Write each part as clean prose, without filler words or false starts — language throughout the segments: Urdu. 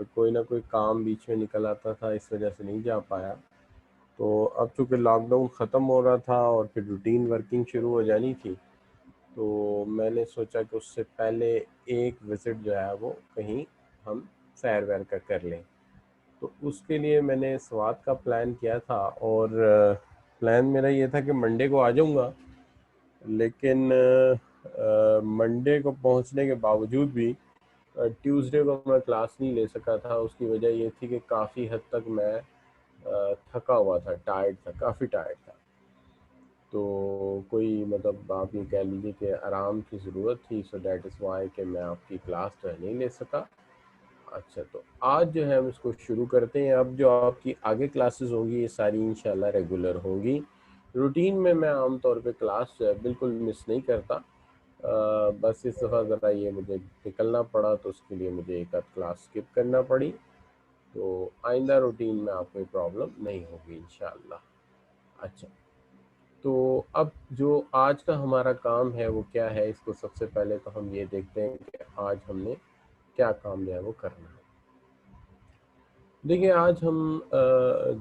اور کوئی نہ کوئی کام بیچ میں نکل آتا تھا، اس وجہ سے نہیں جا پایا. تو اب چونکہ لاک ڈاؤن ختم ہو رہا تھا اور پھر روٹین ورکنگ شروع ہو جانی تھی، تو میں نے سوچا کہ اس سے پہلے ایک وزٹ جو ہے وہ کہیں ہم سیر ویر کا کر لیں. تو اس کے لیے میں نے سوات کا پلان کیا تھا، اور پلان میرا یہ تھا کہ منڈے کو آ جاؤں گا، لیکن منڈے کو پہنچنے کے باوجود بھی ٹیوزڈے کو میں کلاس نہیں لے سکا تھا. اس کی وجہ یہ تھی کہ کافی حد تک میں تھکا ہوا تھا، ٹائرڈ تھا، کافی ٹائرڈ تھا. تو کوئی مطلب آپ یہ کہہ لیجیے کہ آرام کی ضرورت تھی. سو دیٹ از وائی کہ میں آپ کی کلاس جو ہے نہیں لے سکا. اچھا، تو آج جو ہے ہم اس کو شروع کرتے ہیں. اب جو آپ کی آگے کلاسز ہوں گی یہ ساری انشاءاللہ ریگولر ہوں گی. روٹین میں عام طور پہ کلاس جو ہے بالکل مس نہیں کرتا. بس اس دفعہ ذرا یہ مجھے نکلنا پڑا تو اس کے لیے مجھے ایک آدھ کلاس اسکپ کرنا پڑی. تو آئندہ روٹین میں آپ کو پرابلم نہیں ہوگی انشاءاللہ. اچھا، تو اب جو آج کا ہمارا کام ہے وہ کیا ہے، اس کو سب سے پہلے تو ہم یہ دیکھتے ہیں کہ آج ہم نے کیا کام جو ہے وہ کرنا ہے. دیکھیں، آج ہم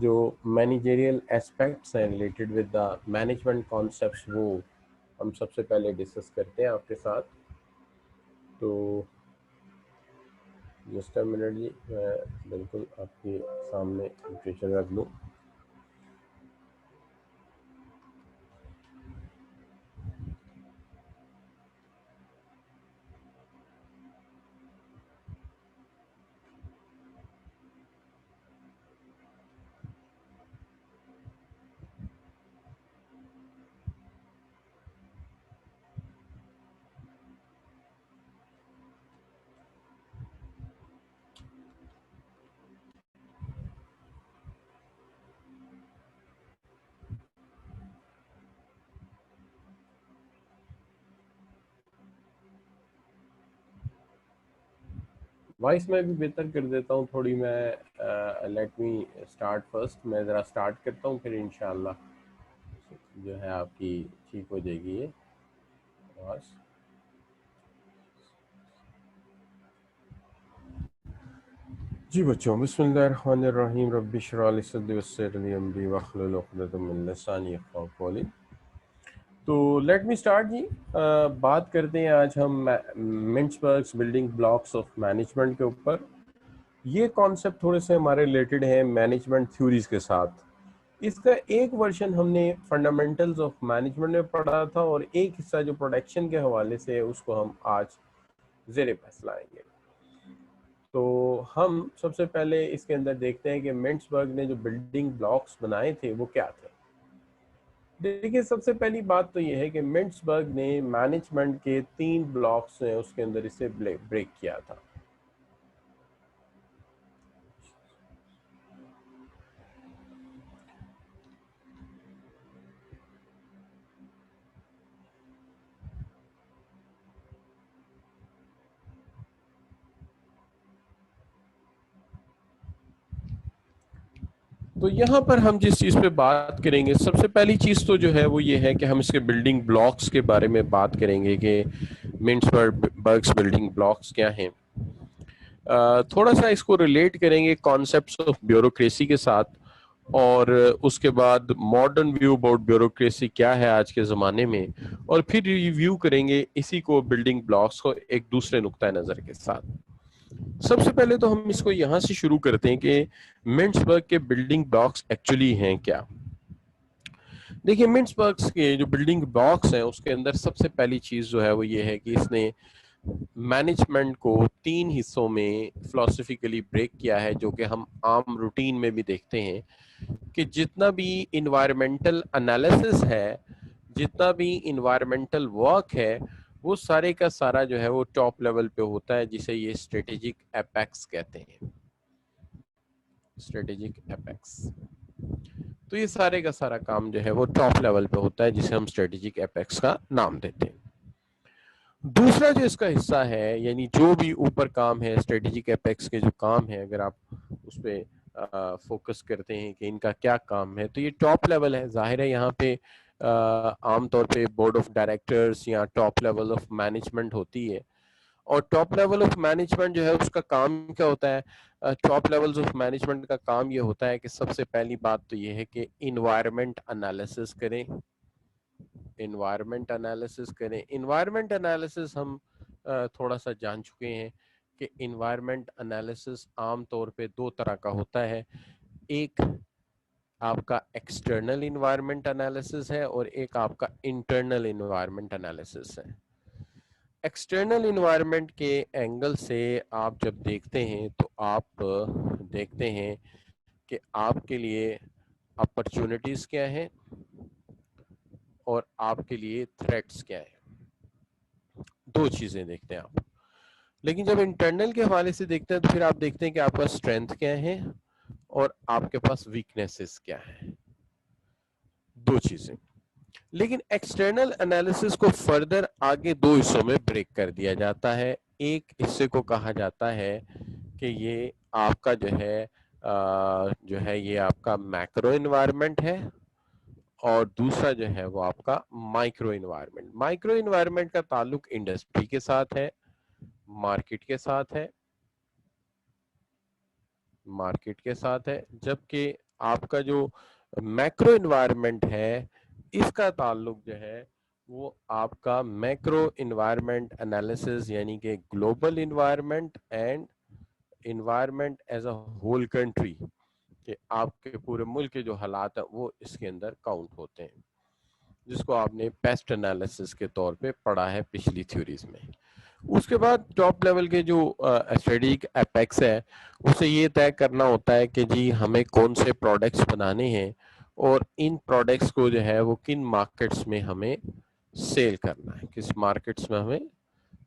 جو مینیجریل اسپیکٹس ہیں related with the management concepts وہ ہم سب سے پہلے ڈسکس کرتے ہیں آپ کے ساتھ. تو جسٹ اے منٹ جی، میں بالکل آپ کے سامنے لوکیشن رکھ لوں. وائس میں بھی بہتر کر دیتا ہوں تھوڑی. میں لیٹ می اسٹارٹ فرسٹ. میں ذرا اسٹارٹ کرتا ہوں، پھر انشاءاللہ جو ہے آپ کی ٹھیک ہو جائے گی یہ آواز. جی بچوں، بسم اللہ الرحمن الرحیم. رب اشرح لی صدری ویسر لی امری واحلل عقدۃ من لسانی یفقہوا قولی. تو لیٹ می اسٹارٹ جی. بات کرتے ہیں آج ہم منسبرگس بلڈنگ بلاکس آف مینجمنٹ کے اوپر. یہ کانسیپٹ تھوڑے سے ہمارے ریلیٹڈ ہیں مینجمنٹ تھیوریز کے ساتھ. اس کا ایک ورژن ہم نے فنڈامنٹلز آف مینجمنٹ میں پڑھا تھا، اور ایک حصہ جو پروڈکشن کے حوالے سے ہے اس کو ہم آج زیر بحث لائیں گے. تو ہم سب سے پہلے اس کے اندر دیکھتے ہیں کہ منسبرگ نے جو بلڈنگ بلاکس بنائے تھے وہ کیا تھے. دیکھیے، سب سے پہلی بات تو یہ ہے کہ منسبرگ نے مینجمنٹ کے 3 بلاکس ہیں اس کے اندر اسے بریک کیا تھا. تو یہاں پر ہم جس چیز پہ بات کریں گے، سب سے پہلی چیز تو جو ہے وہ یہ ہے کہ ہم اس کے بلڈنگ بلاکس کے بارے میں بات کریں گے کہ منسبرگس بلڈنگ بلاکس کیا ہیں. تھوڑا سا اس کو ریلیٹ کریں گے کانسیپٹس آف بیوروکریسی کے ساتھ، اور اس کے بعد ماڈرن ویو اباؤٹ بیوروکریسی کیا ہے آج کے زمانے میں، اور پھر ریویو کریں گے اسی کو بلڈنگ بلاکس کو ایک دوسرے نقطہ نظر کے ساتھ. سب سے پہلے تو ہم اس کو یہاں سے شروع کرتے ہیں کہ منسبرگ کے بلڈنگ بلاکس ایکچولی ہیں کیا. دیکھیے، منسبرگس کے جو بلڈنگ بلاکس ہیں اس کے اندر سب سے پہلی چیز جو ہے وہ یہ ہے کہ اس نے مینجمنٹ کو 3 حصوں میں فلسفیکلی بریک کیا ہے، جو کہ ہم عام روٹین میں بھی دیکھتے ہیں کہ جتنا بھی انوائرمنٹل انالیسس ہے، جتنا بھی انوائرمنٹل ورک ہے، وہ سارے کا سارا جو ہے وہ ٹاپ لیول پہ ہوتا ہے، جسے یہ اسٹریٹجک ایپیکس کہتے ہیں. Strategic apex. تو یہ سارے کا سارا کام جو ہے وہ ٹاپ لیول پہ ہوتا ہے، جسے ہم اسٹریٹجک ایپیکس کا نام دیتے ہیں. دوسرا جو اس کا حصہ ہے، یعنی جو بھی اوپر کام ہے اسٹریٹجک ایپیکس کے جو کام ہے، اگر آپ اس پہ فوکس کرتے ہیں کہ ان کا کیا کام ہے، تو یہ ٹاپ لیول ہے. ظاہر ہے یہاں پہ عام طور پہ بورڈ آف ڈائریکٹرز یا ٹاپ لیول آف مینجمنٹ ہوتی ہے، اور ٹاپ لیول آف مینجمنٹ جو ہے اس کا کام کیا ہوتا ہے؟ ٹاپ لیولز آف مینجمنٹ کا کام یہ ہوتا ہے کہ سب سے پہلی بات تو یہ ہے کہ انوائرمنٹ انالیسس کریں. انوائرمنٹ انالیسس کریں. انوائرمنٹ انالیسس ہم تھوڑا سا جان چکے ہیں کہ انوائرمنٹ انالیسس عام طور پہ دو طرح کا ہوتا ہے. ایک آپ کا ایکسٹرنل انوائرمنٹ انالیسس ہے اور ایک آپ کا انٹرنل انوائرمنٹ انالیسس ہے. ایکسٹرنل انوائرمنٹ کے اینگل سے آپ جب دیکھتے ہیں تو آپ دیکھتے ہیں کہ آپ کے لیے اپرچونٹیز کیا ہیں اور آپ کے لیے تھریٹس کیا ہیں. دو چیزیں دیکھتے ہیں آپ. لیکن جب انٹرنل کے حوالے سے دیکھتے ہیں تو پھر آپ دیکھتے ہیں کہ آپ کا اسٹرینتھ کیا ہے اور آپ کے پاس ویکنیسز کیا ہے. دو چیزیں. لیکن ایکسٹرنل انالیسس کو فردر آگے دو حصوں میں بریک کر دیا جاتا ہے. ایک حصے کو کہا جاتا ہے کہ یہ آپ کا جو ہے یہ آپ کا میکرو انوائرمنٹ ہے اور دوسرا جو ہے وہ آپ کا مائکرو انوائرمنٹ. مائکرو انوائرمنٹ کا تعلق انڈسٹری کے ساتھ ہے, مارکیٹ کے ساتھ ہے, مارکیٹ کے ساتھ ہے, جبکہ آپ کا جو میکرو انوائرمنٹ ہے اس کا تعلق جو ہے وہ آپ کا میکرو انوائرمنٹ انالیسز یعنی کہ global environment and environment as a whole country, کہ آپ کے پورے ملک کے جو حالات ہیں وہ اس کے اندر کاؤنٹ ہوتے ہیں, جس کو آپ نے پیسٹ انالیسس کے طور پہ پڑھا ہے پچھلی تھیوریز میں. اس کے بعد ٹاپ لیول کے جو اسٹریٹجک اپیکس ہے اسے یہ طے کرنا ہوتا ہے کہ جی ہمیں کون سے پروڈکٹس بنانے ہیں اور ان پروڈکٹس کو جو ہے وہ کن مارکیٹس میں ہمیں سیل کرنا ہے, کس مارکیٹس میں ہمیں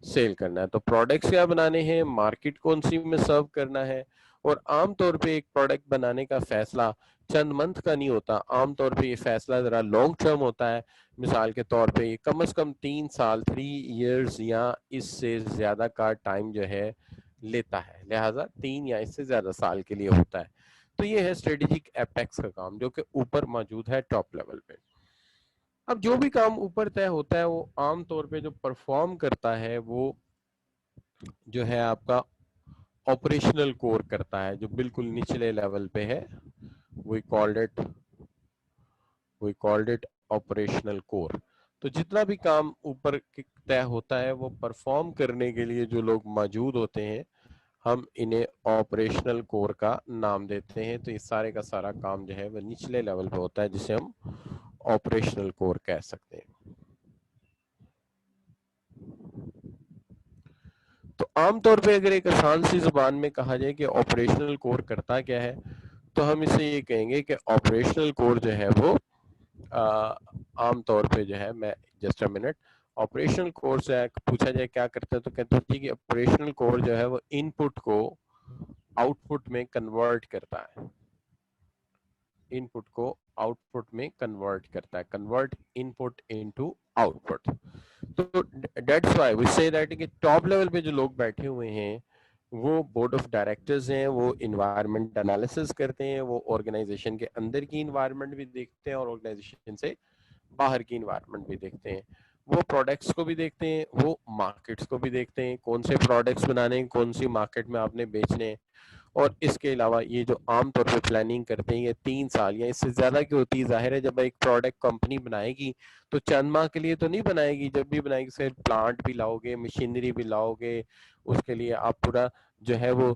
سیل کرنا ہے. تو پروڈکٹس کیا بنانے ہیں, مارکیٹ کون سی میں سرو کرنا ہے. اور عام طور پہ ایک پروڈکٹ بنانے کا فیصلہ چند منتھ کا نہیں ہوتا, عام طور پہ یہ فیصلہ ذرا لانگ ٹرم ہوتا ہے. مثال کے طور پہ یہ کم از کم 3 سال 3 ایئرز یا اس سے زیادہ کا ٹائم جو ہے لیتا ہے, لہٰذا 3 یا اس سے زیادہ سال کے لیے ہوتا ہے. تو یہ ہے اسٹریٹجک اپیکس کا کام جو کہ اوپر موجود ہے ٹاپ لیول پہ. اب جو بھی کام اوپر طے ہوتا ہے وہ عام طور پہ جو پرفارم کرتا ہے وہ جو ہے آپ کا آپریشنل کور کرتا ہے, جو بالکل نچلے لیول پہ ہے. وی کالڈ اٹ آپریشنل کور. تو جتنا بھی کام اوپر طے ہوتا ہے وہ پرفارم کرنے کے لیے جو لوگ موجود ہوتے ہیں ہم انہیں آپریشنل کور کا نام دیتے ہیں. تو یہ سارے کا سارا کام جو ہے وہ نچلے لیول پہ ہوتا ہے جسے ہم آپریشنل کور کہہ سکتے ہیں. تو عام طور پہ اگر ایک آسان سی زبان میں کہا جائے کہ آپریشنل کور کرتا کیا ہے تو ہم اسے یہ کہیں گے کہ آپریشنل کور جو ہے وہ عام طور پہ جو ہے, میں جسٹ اے منٹ, آپریشنل کور سے پوچھا جائے کیا کرتا ہے تو کہتے ہیں کہ آپریشنل کور جو ہے وہ ان پٹ کو آؤٹ پٹ میں کنورٹ کرتا ہے. ان پٹ کو آؤٹ پٹ میں کنورٹ کرتا ہے, convert in put into out put. تو دیٹس وائی وی سے دیٹ کہ ٹاپ لیول پہ جو لوگ بیٹھے ہوئے ہیں وہ بورڈ آف ڈائریکٹرز ہیں, وہ انوائرمنٹ انالیسز کرتے ہیں, وہ آرگنائزیشن کے اندر کی انوائرمنٹ بھی دیکھتے ہیں اور آرگنائزیشن سے باہر کی انوائرمنٹ بھی دیکھتے ہیں. وہ پروڈکٹس کو بھی دیکھتے ہیں, وہ مارکیٹس کو بھی دیکھتے ہیں, کون سے پروڈکٹس بنانے ہیں, کون سی مارکیٹ میں آپ نے بیچنے ہیں. اور اس کے علاوہ یہ جو عام طور پہ پلاننگ کرتے ہیں یہ 3 سال یا اس سے زیادہ کی ہوتی ہے. ظاہر ہے جب ایک پروڈکٹ کمپنی بنائے گی تو چند ماہ کے لیے تو نہیں بنائے گی, جب بھی بنائے گی صرف پلانٹ بھی لاؤ گے, مشینری بھی لاؤ گے, اس کے لیے آپ پورا جو ہے وہ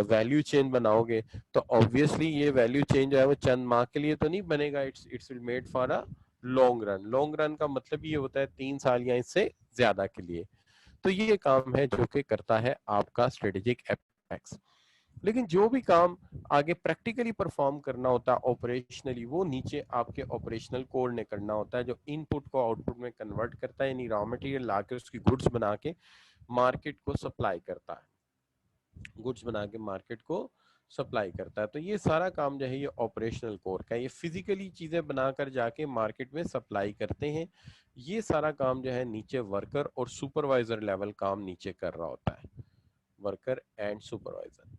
ویلیو چین بناؤ گے, تو obviously یہ ویلیو چین جو ہے وہ چند ماہ کے لیے تو نہیں بنے گا, it's made for a long run. Long run کا مطلب یہ ہوتا ہے 3 سال یا اس سے زیادہ کے لیے. تو یہ کام ہے جو کہ کرتا ہے آپ کا اسٹریٹجک اپیکس. لیکن جو بھی کام آگے پریکٹیکلی پرفارم کرنا ہوتا ہے آپریشنلی وہ نیچے آپ کے آپریشنل کور نے کرنا ہوتا ہے, جو ان پٹ کو آؤٹ پٹ میں کنورٹ کرتا ہے, یعنی را مٹیریل لا کے اس کی گڈس بنا کے مارکیٹ کو سپلائی کرتا ہے, گڈس بنا کے مارکیٹ کو سپلائی کرتا ہے. تو یہ سارا کام جو ہے یہ آپریشنل کور کا ہے, یہ فزیکلی چیزیں بنا کر جا کے مارکیٹ میں سپلائی کرتے ہیں. یہ سارا کام جو ہے نیچے ورکر اور سپروائزر لیول کام نیچے کر رہا ہوتا ہے, ورکر اینڈ سپروائزر.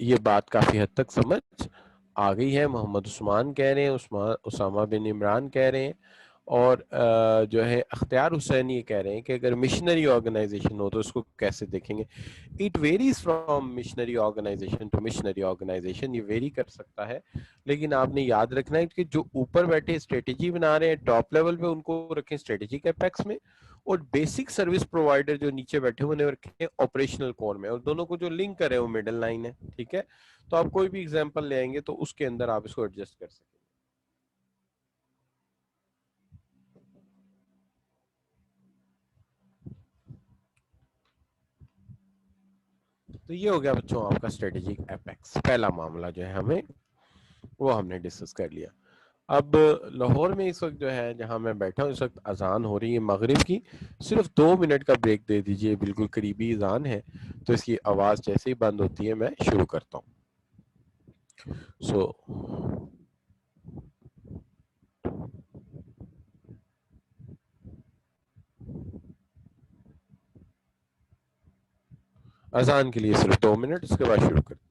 یہ بات کافی حد تک سمجھ آ گئی ہے. محمد عثمان کہہ رہے ہیں, اسامہ بن عمران کہہ رہے ہیں, اور جو ہے اختیار حسین یہ کہہ رہے ہیں کہ اگر مشنری آرگنائزیشن ہو تو اس کو کیسے دیکھیں گے. It varies from missionary organization to missionary organization, یہ ویری کر سکتا ہے, لیکن آپ نے یاد رکھنا ہے کہ جو اوپر بیٹھے اسٹریٹجی بنا رہے ہیں ٹاپ لیول پہ, ان کو رکھیں اسٹریٹجک اپیکس میں, اور بیسک سروس پرووائڈر جو نیچے بیٹھے ہوئے رکھیں آپریشنل کور میں, اور دونوں کو جو لنک کرے وہ مڈل لائن ہے. ٹھیک ہے, تو آپ کوئی بھی ایگزامپل لے آئیں گے تو اس کے اندر آپ اس کو ایڈجسٹ کر سکیں. تو یہ ہو گیا بچوں آپ کا اسٹریٹجک اپیکس. پہلا معاملہ جو ہے ہمیں وہ ہم نے ڈسکس کر لیا. اب لاہور میں اس وقت جو ہے جہاں میں بیٹھا ہوں اس وقت اذان ہو رہی ہے مغرب کی. صرف 2 منٹ کا بریک دے دیجئے, بالکل قریبی اذان ہے, تو اس کی آواز جیسے ہی بند ہوتی ہے میں شروع کرتا ہوں. اذان کے لیے صرف 2 منٹ, اس کے بعد شروع کرتا ہوں.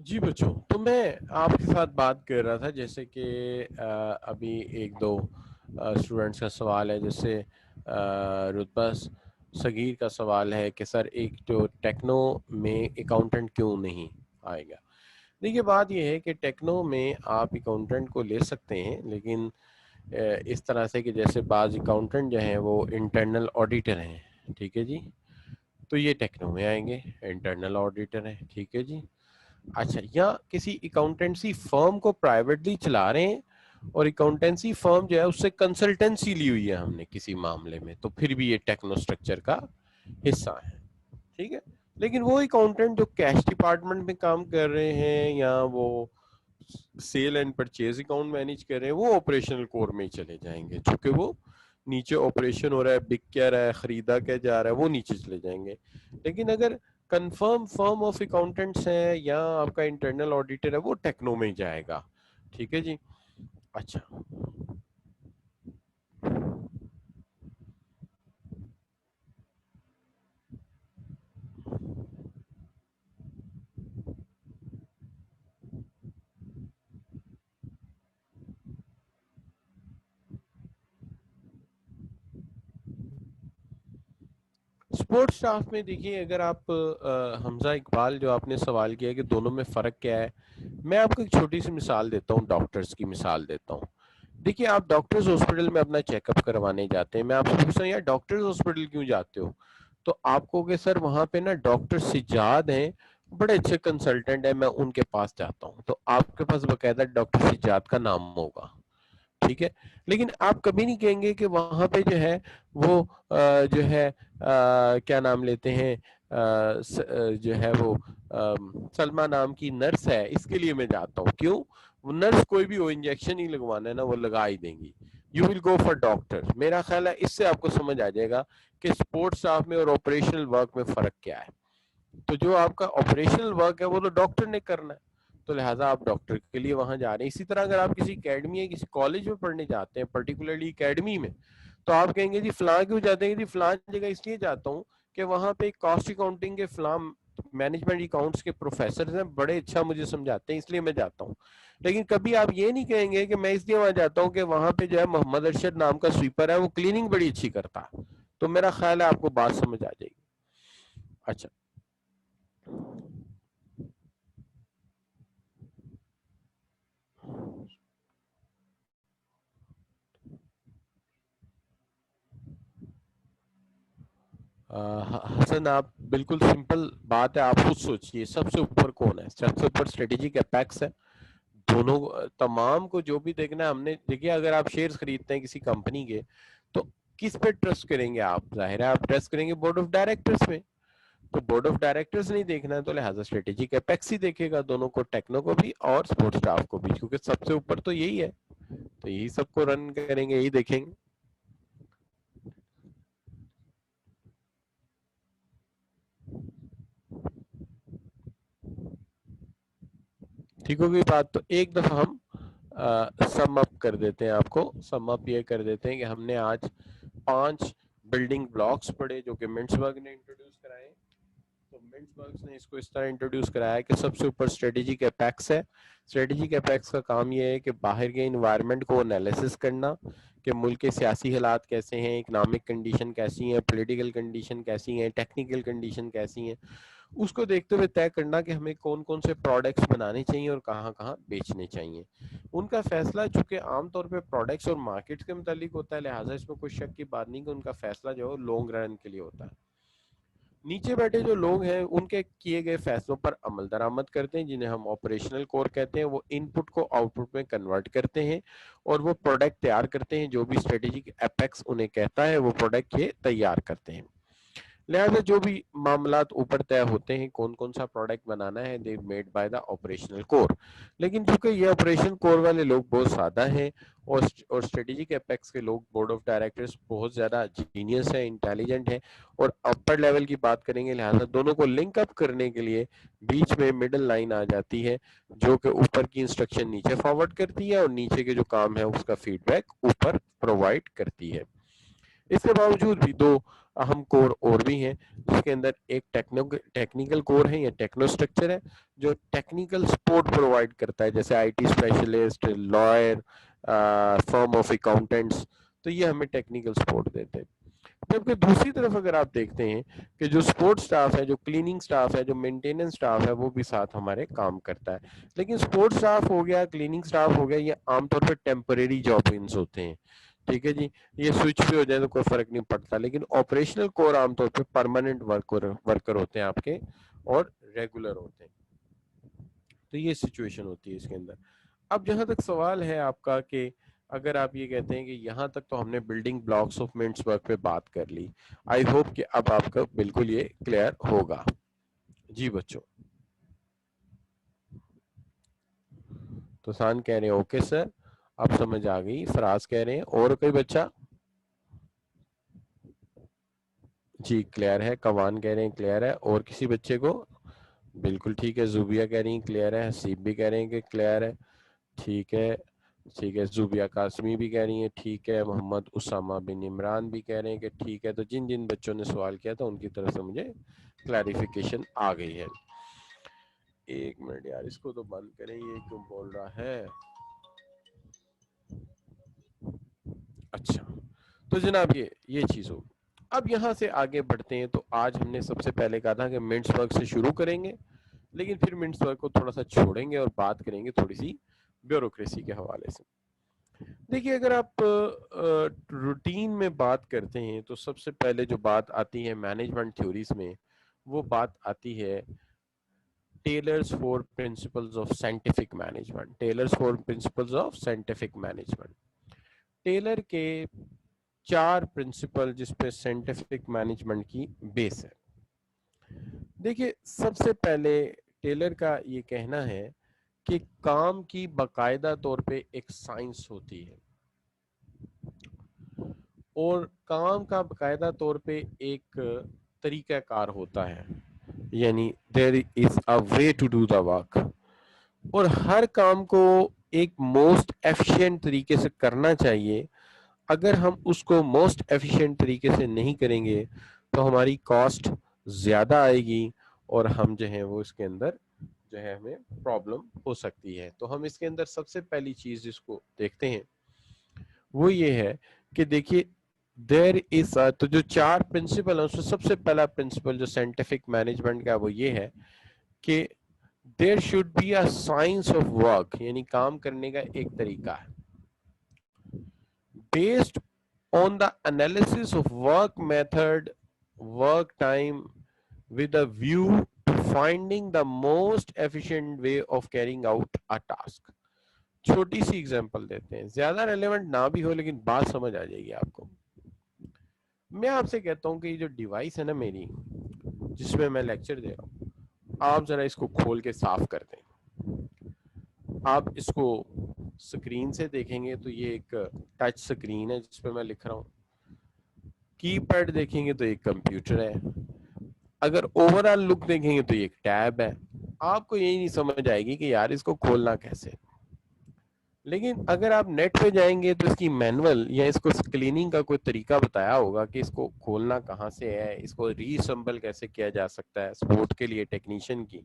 جی بچوں, تو میں آپ کے ساتھ بات کر رہا تھا جیسے کہ ابھی ایک دو اسٹوڈنٹس کا سوال ہے, جیسے رتبہ صغیر کا سوال ہے کہ سر ایک جو ٹیکنو میں اکاؤنٹنٹ کیوں نہیں آئے گا. دیکھیے بات یہ ہے کہ ٹیکنو میں آپ اکاؤنٹنٹ کو لے سکتے ہیں, لیکن اس طرح سے کہ جیسے بعض اکاؤنٹنٹ جو ہیں وہ انٹرنل آڈیٹر ہیں. ٹھیک ہے جی, تو یہ ٹیکنو میں آئیں گے, انٹرنل آڈیٹر ہیں. ٹھیک ہے جی, اچھا, یا کسی اکاؤنٹنسی فرم کو پرائیویٹلی چلا رہے ہیں اور اکاؤنٹنسی فرم جو ہے اس سے کنسلٹنسی لی ہوئی ہے ہم نے کسی معاملے میں، تو پھر بھی یہ ٹیکنو اسٹرکچر کا حصہ ہے، ٹھیک ہے. لیکن وہ اکاؤنٹنٹ جو کیش ڈپارٹمنٹ میں کام کر رہے ہیں یا وہ sale and purchase account manage کر رہے ہیں، وہ آپریشنل کور میں ہی چلے جائیں گے، چونکہ وہ نیچے آپریشن ہو رہا ہے، بک کیا رہا ہے، خریدا کیا جا رہا ہے، وہ نیچے چلے جائیں گے. لیکن اگر کنفرم فرم آف اکاؤنٹنٹس ہیں یا آپ کا انٹرنل آڈیٹر ہے، وہ ٹیکنو میں ہی جائے گا. ٹھیک ہے جی. اچھا، سپورٹ سٹاف میں دیکھیے، اگر آپ حمزہ اقبال جو آپ نے سوال کیا کہ دونوں میں فرق کیا ہے، میں آپ کو ایک چھوٹی سی مثال دیتا ہوں، ڈاکٹرز کی مثال دیتا ہوں. دیکھیے، آپ ڈاکٹرز ہاسپٹل میں اپنا چیک اپ کروانے جاتے ہیں. میں آپ سے پوچھتا ہوں یار ڈاکٹرز ہاسپٹل کیوں جاتے ہو؟ تو آپ کو کہ سر وہاں پہ نا ڈاکٹر سجاد ہیں، بڑے اچھے کنسلٹنٹ ہیں، میں ان کے پاس جاتا ہوں. تو آپ کے پاس باقاعدہ ڈاکٹر سجاد کا نام ہوگا، ٹھیک ہے. لیکن آپ کبھی نہیں کہیں گے کہ وہاں پہ جو ہے وہ جو ہے کیا نام لیتے ہیں، جو ہے وہ سلمہ نام کی نرس ہے، اس کے لیے میں جاتا ہوں. کیوں؟ وہ نرس کوئی بھی ہو، انجیکشن ہی لگوانا ہے نا، وہ لگا ہی دیں گی. You will go for doctor. میرا خیال ہے اس سے آپ کو سمجھ آ جائے گا کہ سپورٹ سٹاف میں اور آپریشنل ورک میں فرق کیا ہے. تو جو آپ کا آپریشنل ورک ہے وہ تو ڈاکٹر نے کرنا ہے، تو لہٰذا آپ ڈاکٹر کے لیے وہاں جا رہے ہیں. اسی طرح اگر آپ کسی اکیڈمی یا کسی کالج میں پڑھنے جاتے ہیں، پرٹیکولرلی اکیڈمی میں، تو آپ کہیں گے جی فلاں کیوں جاتے ہیں؟ جی فلاں جگہ اس لیے جاتا ہوں کہ وہاں پہ کاسٹ اکاؤنٹنگ کے فلاں مینجمنٹ اکاؤنٹس کے پروفیسرز ہیں، بڑے اچھا مجھے سمجھاتے ہیں، اس لیے میں جاتا ہوں. لیکن کبھی آپ یہ نہیں کہیں گے کہ میں اس لیے وہاں جاتا ہوں کہ وہاں پہ جو ہے محمد ارشد نام کا سویپر ہے، وہ کلیننگ بڑی اچھی کرتا. تو میرا خیال ہے آپ کو بات سمجھ آ جائے گی. اچھا، حسن آپ بالکل سمپل بات ہے، آپ خود سوچئے سب سے اوپر کون ہے؟ سب سے اوپر اسٹریٹجک اپیکس ہے. دونوں تمام کو جو بھی دیکھنا ہے ہم نے دیکھیے، اگر آپ شیئرز خریدتے ہیں کسی کمپنی کے تو کس پہ ٹرسٹ کریں گے آپ؟ ظاہر ہے آپ ٹرسٹ کریں گے بورڈ آف ڈائریکٹرز میں. تو بورڈ آف ڈائریکٹرز نہیں دیکھنا ہے تو لہٰذا اسٹریٹجک اپیکس ہی دیکھے گا، دونوں کو، ٹیکنو کو بھی اور سپورٹ سٹاف کو بھی، کیونکہ سب سے اوپر تو یہی ہے، تو یہی سب کو رن کریں گے، یہی دیکھیں گے. ٹھیک ہوگی بات. تو ایک دفعہ ہم سم اپ کر دیتے ہیں، آپ کو سم اپ یہ کر دیتے ہیں کہ ہم نے آج 5 بلڈنگ بلاکس پڑھے جو کہ منٹسبرگ نے انٹروڈیوس کرائے. تو منٹسبرگ نے اس کو اس طرح انٹروڈیوس کرایا کہ سب سے اوپر اسٹریٹجک اپیکس ہے. اسٹریٹجک اپیکس کا کام یہ ہے کہ باہر کے انوائرمنٹ کو انالیسس کرنا کہ ملک کے سیاسی حالات کیسے ہیں، اکنامک کنڈیشن کیسی ہیں، پولیٹیکل کنڈیشن کیسی ہیں، ٹیکنیکل کنڈیشن کیسی ہیں، اس کو دیکھتے ہوئے طے کرنا کہ ہمیں کون کون سے پروڈکٹس بنانے چاہیے اور کہاں کہاں بیچنے چاہیے. ان کا فیصلہ چونکہ عام طور پہ پروڈکٹس اور مارکیٹس کے متعلق ہوتا ہے، لہٰذا اس میں کوئی شک کی بات نہیں کہ ان کا فیصلہ جو ہے لانگ رن کے لیے ہوتا ہے. نیچے بیٹھے جو لوگ ہیں ان کے کیے گئے فیصلوں پر عمل درآمد کرتے ہیں، جنہیں ہم آپریشنل کور کہتے ہیں. وہ ان پٹ کو آؤٹ پٹ میں کنورٹ کرتے ہیں اور وہ پروڈکٹ تیار کرتے ہیں، جو بھی اسٹریٹجک اپیکس انہیں کہتا ہے وہ پروڈکٹ یہ تیار کرتے ہیں. لہٰذا جو بھی معاملات اوپر طے ہوتے ہیں کون کون سا پروڈکٹ بنانا ہے، they made by the operational core. لیکن چونکہ یہ آپریشن کور والے لوگ بہت سادہ ہیں اور اسٹریٹجک اپیکس کے لوگ بورڈ آف ڈائریکٹرز بہت زیادہ جینیس ہیں، انٹیلیجنٹ ہیں اور اپر لیول کی بات کریں گے، لہٰذا دونوں کو لنک اپ کرنے کے لیے بیچ میں مڈل لائن آ جاتی ہے جو کہ اوپر کی انسٹرکشن نیچے فارورڈ کرتی ہے اور نیچے کے جو کام ہے اس کا فیڈ بیک اوپر پرووائڈ کرتی ہے. اس کے باوجود بھی 2 اہم کور اور بھی ہیں، جس کے اندر ایک ٹیکنیکل کور ہے یا ٹیکنو اسٹرکچر ہے جو ٹیکنیکل سپورٹ پرووائڈ کرتا ہے، جیسے I T specialist, lawyer, firm of accountants. تو یہ ہمیں ٹیکنیکل سپورٹ دیتے ہیں. جبکہ دوسری طرف اگر آپ دیکھتے ہیں کہ جو سپورٹ سٹاف ہے، جو کلیننگ سٹاف ہے، جو مینٹیننس سٹاف ہے، وہ بھی ساتھ ہمارے کام کرتا ہے. لیکن سپورٹ سٹاف ہو گیا، کلیننگ سٹاف ہو گیا، یہ عام طور پہ ٹیمپریری جابنگز ہوتے ہیں. ٹھیک ہے جی، یہ سوئچ بھی ہو جائے تو کوئی فرق نہیں پڑتا. لیکن آپریشنل کور عام طور پہ پرماننٹ ورکر ہوتے ہیں آپ کے اور ریگولر ہوتے ہیں. تو یہ سچویشن ہوتی ہے اس کے اندر. اب جہاں تک سوال ہے آپ کا کہ اگر آپ یہ کہتے ہیں کہ یہاں تک تو ہم نے building blocks of minutes work پہ بات کر لی، آئی ہوپ کہ اب آپ کا بالکل یہ کلیئر ہوگا. جی بچوں، تو سان کہہ رہے ہیں اوکے سر، اب سمجھ آ گئی. فراز کہہ رہے ہیں اور کوئی بچہ؟ جی کلیئر ہے. کوان کہہ رہے ہیں کلیئر ہے. اور کسی بچے کو؟ بالکل ٹھیک ہے. زوبیہ کہہ رہی ہیں کلیئر ہے. حسیب بھی کہہ رہے ہیں کہ کلیئر ہے. ٹھیک ہے ٹھیک ہے. زوبیہ قاسمی بھی کہہ رہی ہیں ٹھیک ہے. محمد اسامہ بن عمران بھی کہہ رہے ہیں کہ ٹھیک ہے. تو جن جن بچوں نے سوال کیا تھا ان کی طرف سے مجھے کلیریفیکیشن آ گئی ہے. ایک منٹ یار، اس کو تو بند کریں، یہ کیوں بول رہا ہے؟ اچھا تو جناب یہ چیز ہو. اب یہاں سے آگے بڑھتے ہیں. تو آج ہم نے سب سے پہلے کہا تھا کہ منٹس ورک سے شروع کریں گے، لیکن پھر منٹس ورک کو تھوڑا سا چھوڑیں گے اور بات کریں گے تھوڑی سی بیوروکریسی کے حوالے سے. دیکھیے اگر آپ روٹین میں بات کرتے ہیں تو سب سے پہلے جو بات آتی ہے مینجمنٹ تھیوریز میں، وہ بات آتی ہے Taylor's four principles of scientific management. Taylor's four principles of scientific management, Taylor کے 4 پرنسپل جس پہ سائنٹیفک مینجمنٹ کی بیس ہے. دیکھیے سب سے پہلے ٹیلر کا یہ کہنا ہے کہ کام کی باقاعدہ طور پہ ایک سائنس ہوتی ہے، اور کام کا باقاعدہ طور پہ ایک طریقہ کار ہوتا ہے، یعنی there is a way to do the work. اور ہر کام کو ایک موسٹ ایفیشینٹ طریقے سے کرنا چاہیے. اگر ہم اس کو موسٹ ایفیشینٹ طریقے سے نہیں کریں گے تو ہماری کاسٹ زیادہ آئے گی اور ہم جو ہیں وہ اس کے اندر جو ہے ہمیں پرابلم ہو سکتی ہے. تو ہم اس کے اندر سب سے پہلی چیز جس کو دیکھتے ہیں وہ یہ ہے کہ دیکھیے دیر از تو جو 4 پرنسپل ہیں اس میں سب سے پہلا پرنسپل جو سائنٹیفک مینجمنٹ کا وہ یہ ہے کہ there should be a science of work, یعنی کام کرنے کا ایک طریقہ ہے based on the analysis of work method, work time, with a view to finding the most efficient way of carrying out a task. چھوٹی سی اگزامپل دیتے ہیں، زیادہ ریلیونٹ نہ بھی ہو لیکن بات سمجھ آ جائے گی آپ کو. میں آپ سے کہتا ہوں کہ یہ جو ڈیوائس ہے نا میری جس میں میں لیکچر دے رہا ہوں، آپ ذرا اس کو کھول کے صاف کر دیں. آپ اس کو سکرین سے دیکھیں گے تو یہ ایک ٹچ سکرین ہے جس پہ میں لکھ رہا ہوں. کی پیڈ دیکھیں گے تو ایک کمپیوٹر ہے. اگر اوور آل لک دیکھیں گے تو یہ ایک ٹیب ہے. آپ کو یہی نہیں سمجھ آئے گی کہ یار اس کو کھولنا کیسے. لیکن اگر آپ نیٹ پہ جائیں گے تو اس کی مینول یا اس کو کلیننگ کا کوئی طریقہ بتایا ہوگا کہ اس کو کھولنا کہاں سے ہے، اس کو ری اسمبل کیسے کیا جا سکتا ہے سپورٹ کے لیے ٹیکنیشین کی.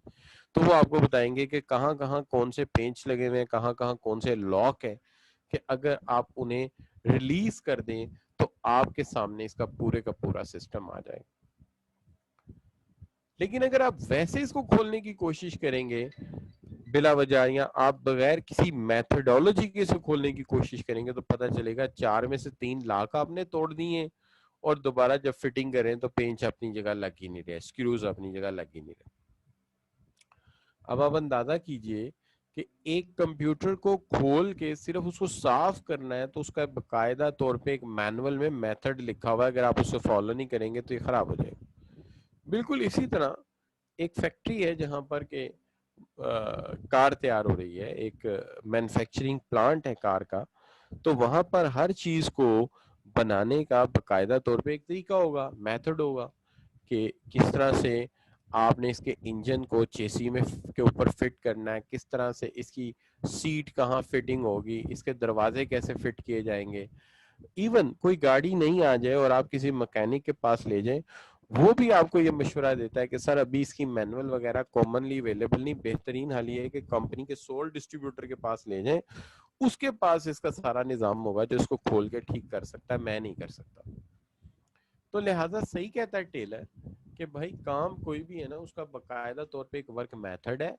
تو وہ آپ کو بتائیں گے کہ کہاں کہاں کون سے پینچ لگے ہوئے ہیں، کہاں کہاں کون سے لاک ہے، کہ اگر آپ انہیں ریلیز کر دیں تو آپ کے سامنے اس کا پورے کا پورا سسٹم آ جائے. لیکن اگر آپ ویسے اس کو کھولنے کی کوشش کریں گے بلا وجہ یا آپ بغیر کسی میتھڈولوجی کے سے کھولنے کی کوشش کریں گے تو پتہ چلے گا 4 میں سے 3 لاک آپ نے توڑ دیے اور دوبارہ جب فٹنگ کریں تو پینچ اپنی جگہ لگ ہی نہیں رہے، اسکریوز اپنی جگہ لگ ہی نہیں رہے. اب آپ اندازہ کیجئے کہ ایک کمپیوٹر کو کھول کے صرف اس کو صاف کرنا ہے تو اس کا باقاعدہ طور پہ ایک مینول میں میتھڈ لکھا ہوا ہے، اگر آپ اسے فالو نہیں کریں گے تو یہ خراب ہو جائے گا. بالکل اسی طرح ایک فیکٹری ہے جہاں پر کہ کار تیار ہو رہی ہے، ایک مینوفیکچرنگ پلانٹ ہے کار کا، تو وہاں پر ہر چیز کو بنانے کا باقاعدہ طور پہ ایک طریقہ ہوگا، میتھڈ ہوگا کہ کس طرح سے آپ نے اس کے انجن کو چیسی میں کے اوپر فٹ کرنا ہے، کس طرح سے اس کی سیٹ کہاں فٹنگ ہوگی، اس کے دروازے کیسے فٹ کیے جائیں گے. ایون کوئی گاڑی نہیں آ جائے اور آپ کسی مکینک کے پاس لے جائیں، وہ بھی آپ کو یہ مشورہ دیتا ہے کہ سر ابھی اس کی مینول وغیرہ کامنلی اویلیبل نہیں، بہترین حل یہ ہے کہ کمپنی کے سول ڈسٹریبیوٹر کے پاس لے جائیں، اس کے پاس اس کا سارا نظام ہوگا جو اس کو کھول کے ٹھیک کر سکتا ہے، میں نہیں کر سکتا. تو لہٰذا صحیح کہتا ہے ٹیلر کہ بھائی کام کوئی بھی ہے نا اس کا باقاعدہ طور پہ ایک ورک میتھڈ ہے،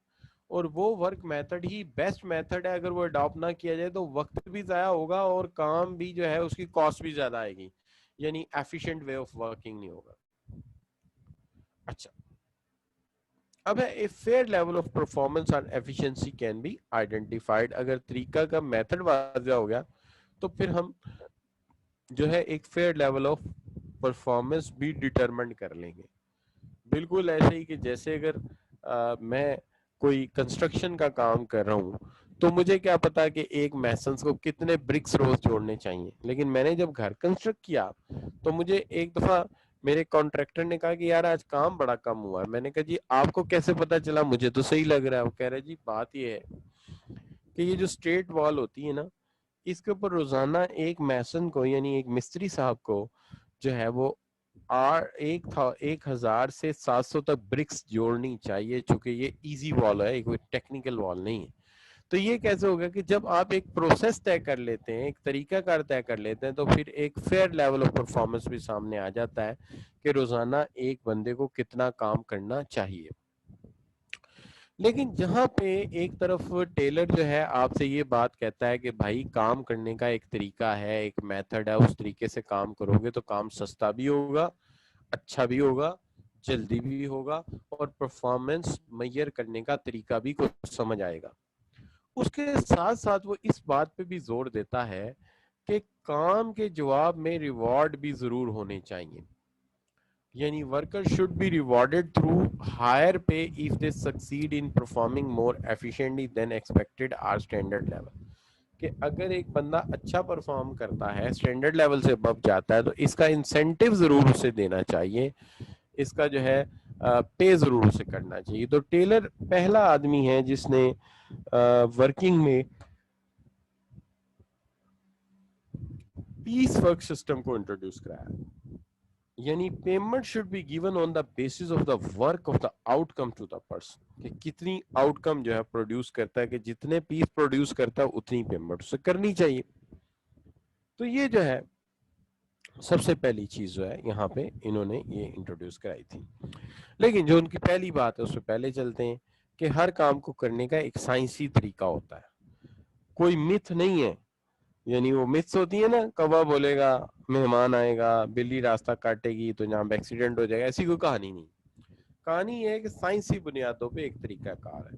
اور وہ ورک میتھڈ ہی بیسٹ میتھڈ ہے. اگر وہ اڈاپٹ نہ کیا جائے تو وقت بھی ضائع ہوگا اور کام بھی جو ہے اس کی کاسٹ بھی زیادہ آئے گی، یعنی ایفیشینٹ وے آف ورکنگ نہیں ہوگا. اچھا اب ہے a fair level of performance and efficiency can be identified. اگر طریقہ کا میتھڈ واضح ہو گیا تو پھر ہم جو ہے ایک فیئر لیول آف پرفارمنس بھی ڈٹرمنٹ کر لیں گے. بالکل ایسے ہی کہ جیسے اگر میں کوئی کنسٹرکشن کا کام کر رہا ہوں تو مجھے کیا پتا کہ ایک میسنس کو کتنے برکس روز جوڑنے چاہیے، لیکن میں نے جب گھر کنسٹرکٹ کیا تو مجھے ایک دفعہ میرے کانٹریکٹر نے کہا کہ یار آج کام بڑا کم ہوا ہے. میں نے کہا جی آپ کو کیسے پتا چلا؟ مجھے تو صحیح لگ رہا ہے. وہ کہہ رہے جی بات یہ ہے کہ یہ جو اسٹریٹ وال ہوتی ہے نا، اس کے اوپر روزانہ ایک میسن کو یعنی ایک مستری صاحب کو جو ہے وہ 1000 سے 700 تک برکس جوڑنی چاہیے، چونکہ یہ ایزی وال ہے، کوئی ٹیکنیکل وال نہیں ہے. تو یہ کیسے ہوگا کہ جب آپ ایک پروسیس طے کر لیتے ہیں، ایک طریقہ کار طے کر لیتے ہیں، تو پھر ایک فیئر لیول آف پرفارمنس بھی سامنے آ جاتا ہے کہ روزانہ ایک بندے کو کتنا کام کرنا چاہیے. لیکن جہاں پہ ایک طرف ٹیلر جو ہے آپ سے یہ بات کہتا ہے کہ بھائی کام کرنے کا ایک طریقہ ہے، ایک میتھڈ ہے، اس طریقے سے کام کرو گے تو کام سستا بھی ہوگا، اچھا بھی ہوگا، جلدی بھی ہوگا، اور پرفارمنس میئر کرنے کا طریقہ بھی کچھ سمجھ آئے گا. اس کے ساتھ ساتھ وہ اس بات پہ بھی زور دیتا ہے کہ کام کے جواب میں ریوارڈ بھی ضرور ہونے چاہیے. یعنی workers should be rewarded through higher pay if they succeed in performing more efficiently than expected or standard level. کہ اگر ایک بندہ اچھا پرفارم کرتا ہے، اسٹینڈرڈ لیول سے ابو جاتا ہے، تو اس کا انسینٹیو ضرور اسے دینا چاہیے، اس کا جو ہے پے ضرور اسے کرنا چاہیے. تو ٹیلر پہلا آدمی ہے جس نے ورکنگ میں پیس ورک سسٹم کو انٹروڈیوس کرایا. یعنی payment should be given on the basis of the work of the outcome to the person, کہ کتنی آؤٹ کم جو ہے پروڈیوس کرتا ہے، کہ جتنے پیس پروڈیوس کرتا ہے اتنی پیمنٹ اسے کرنی چاہیے. تو یہ جو ہے سب سے پہلی چیز جو ہے یہاں پہ انہوں نے یہ انٹروڈیوس کرائی تھی. لیکن جو ان کی پہلی بات ہے اس سے پہلے چلتے ہیں کہ ہر کام کو کرنے کا ایک سائنسی طریقہ ہوتا ہے، کوئی متھ نہیں ہے. یعنی وہ متس ہوتی ہے نا، کوا بولے گا مہمان آئے گا، بلی راستہ کاٹے گی تو جہاں پہ ایکسیڈنٹ ہو جائے گا، ایسی کوئی کہانی نہیں. کہانی یہ ہے کہ سائنسی بنیادوں پہ ایک طریقہ کار ہے،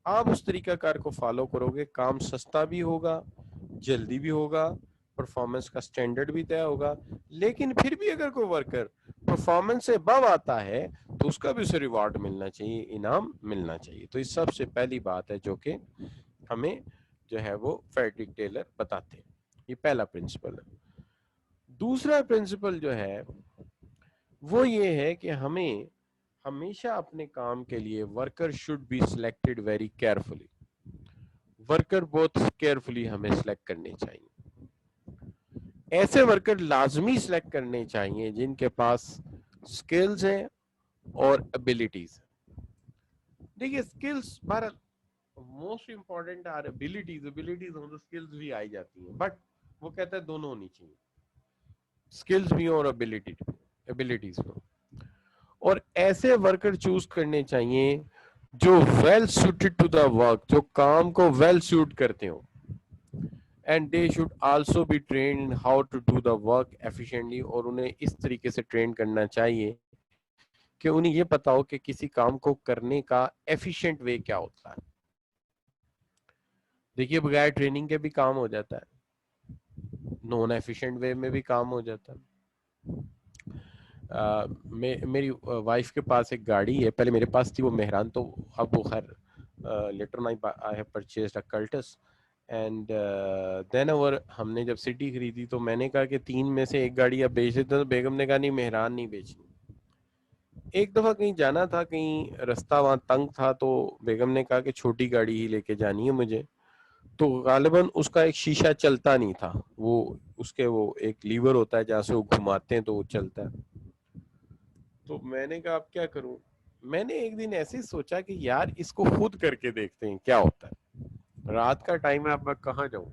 آپ اس طریقہ کار کو فالو کرو گے، کام سستا بھی ہوگا، جلدی بھی ہوگا، پرفارمنس کا سٹینڈرڈ بھی طے ہوگا. لیکن پھر بھی اگر کوئی ورکر پرفارمنس سے ابو آتا ہے تو اس کا بھی اسے ریوارڈ ملنا چاہیے، انعام ملنا چاہیے. تو یہ سب سے پہلی بات ہے جو کہ ہمیں جو ہے وہ فریڈرک ٹیلر بتاتے ہیں. یہ پہلا پرنسپل ہے. دوسرا پرنسپل جو ہے وہ یہ ہے کہ ہمیں ہمیشہ اپنے کام کے لیے worker should be selected very carefully. Worker بہت کیئرفلی ہمیں سلیکٹ کرنے چاہیے. ایسے ورکر لازمی سلیکٹ کرنے چاہیے جن کے پاس سکلز ہیں اور ابیلٹیز ہیں. دیکھیے سکلز بہرحال موسٹ امپورٹنٹ آر ابیلٹیز ہوں تو سکلز بھی آئی جاتی ہیں، بٹ وہ کہتا ہے دونوں ہونی چاہیے، سکلز بھی اور ابیلٹیز بھی. اور ایسے ورکر چوز کرنے چاہیے جو well suited to the work, جو کام کو ویل سوٹ کرتے ہوں. And they should also be trained in how to do the work efficiently, اور انہیں اس طریقے سے ٹرین کرنا چاہیے کہ انہیں یہ پتا ہو کہ کسی کام کو کرنے کا ایفیشینٹ وے کیا ہوتا ہے. دیکھیے بغیر ٹریننگ کے بھی کام ہو جاتا ہے، نان ایفیشینٹ وے میں بھی کام ہو جاتا ہے. میری وائف کے پاس ایک گاڑی ہے، پہلے میرے پاس تھی وہ مہران، تو اب وہ خیر later on I have purchased a cults. And then over ہم نے جب سٹی خریدی تو میں نے کہا کہ 3 میں سے ایک گاڑی آپ بیچ دیتے ہیں، تو بیگم نے کہا نہیں مہران نہیں بیچنی. ایک دفعہ کہیں جانا تھا، کہیں رستہ وہاں تنگ تھا، تو بیگم نے کہا کہ چھوٹی گاڑی ہی لے کے جانی ہے مجھے. تو غالباً اس کا ایک شیشہ چلتا نہیں تھا، وہ اس کے وہ ایک لیور ہوتا ہے جہاں سے وہ گھماتے ہیں تو وہ چلتا ہے. تو میں نے کہا اب کیا کروں. میں نے ایک دن ایسے ہی سوچا کہ یار اس کو خود کر کے دیکھتے ہیں کیا ہوتا ہے. رات کا ٹائم ہے، اب میں کہاں جاؤں.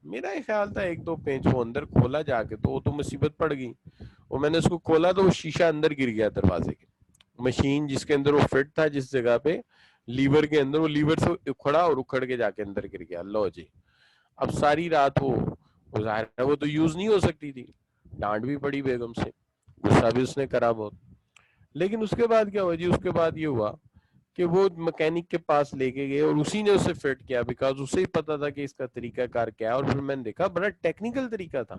میرا یہ خیال تھا 1-2 پینچ وہ اندر کھولا جا کے، تو وہ تو مصیبت پڑ گئی. اور میں نے اس کو کھولا تو وہ شیشہ اندر گر گیا دروازے کے. مشین جس کے اندر وہ فٹ تھا، جس جگہ پہ لیور کے اندر، وہ لیور سے اکھڑا اور اکھڑ کے جا کے اندر گر گیا. لو جی، اب ساری رات وہ ظاہر ہے وہ تو یوز نہیں ہو سکتی تھی. ڈانٹ بھی پڑی بیگم سے، غصہ بھی اس نے کرا بہت. لیکن اس کے بعد کیا ہوا جی، اس کے بعد یہ ہوا کہ وہ مکینک کے پاس لے کے گئے اور اسی نے اسے فٹ کیا، بیکاز اسے ہی پتا تھا کہ اس کا طریقہ کار کیا ہے. اور پھر میں نے دیکھا بڑا ٹیکنیکل طریقہ تھا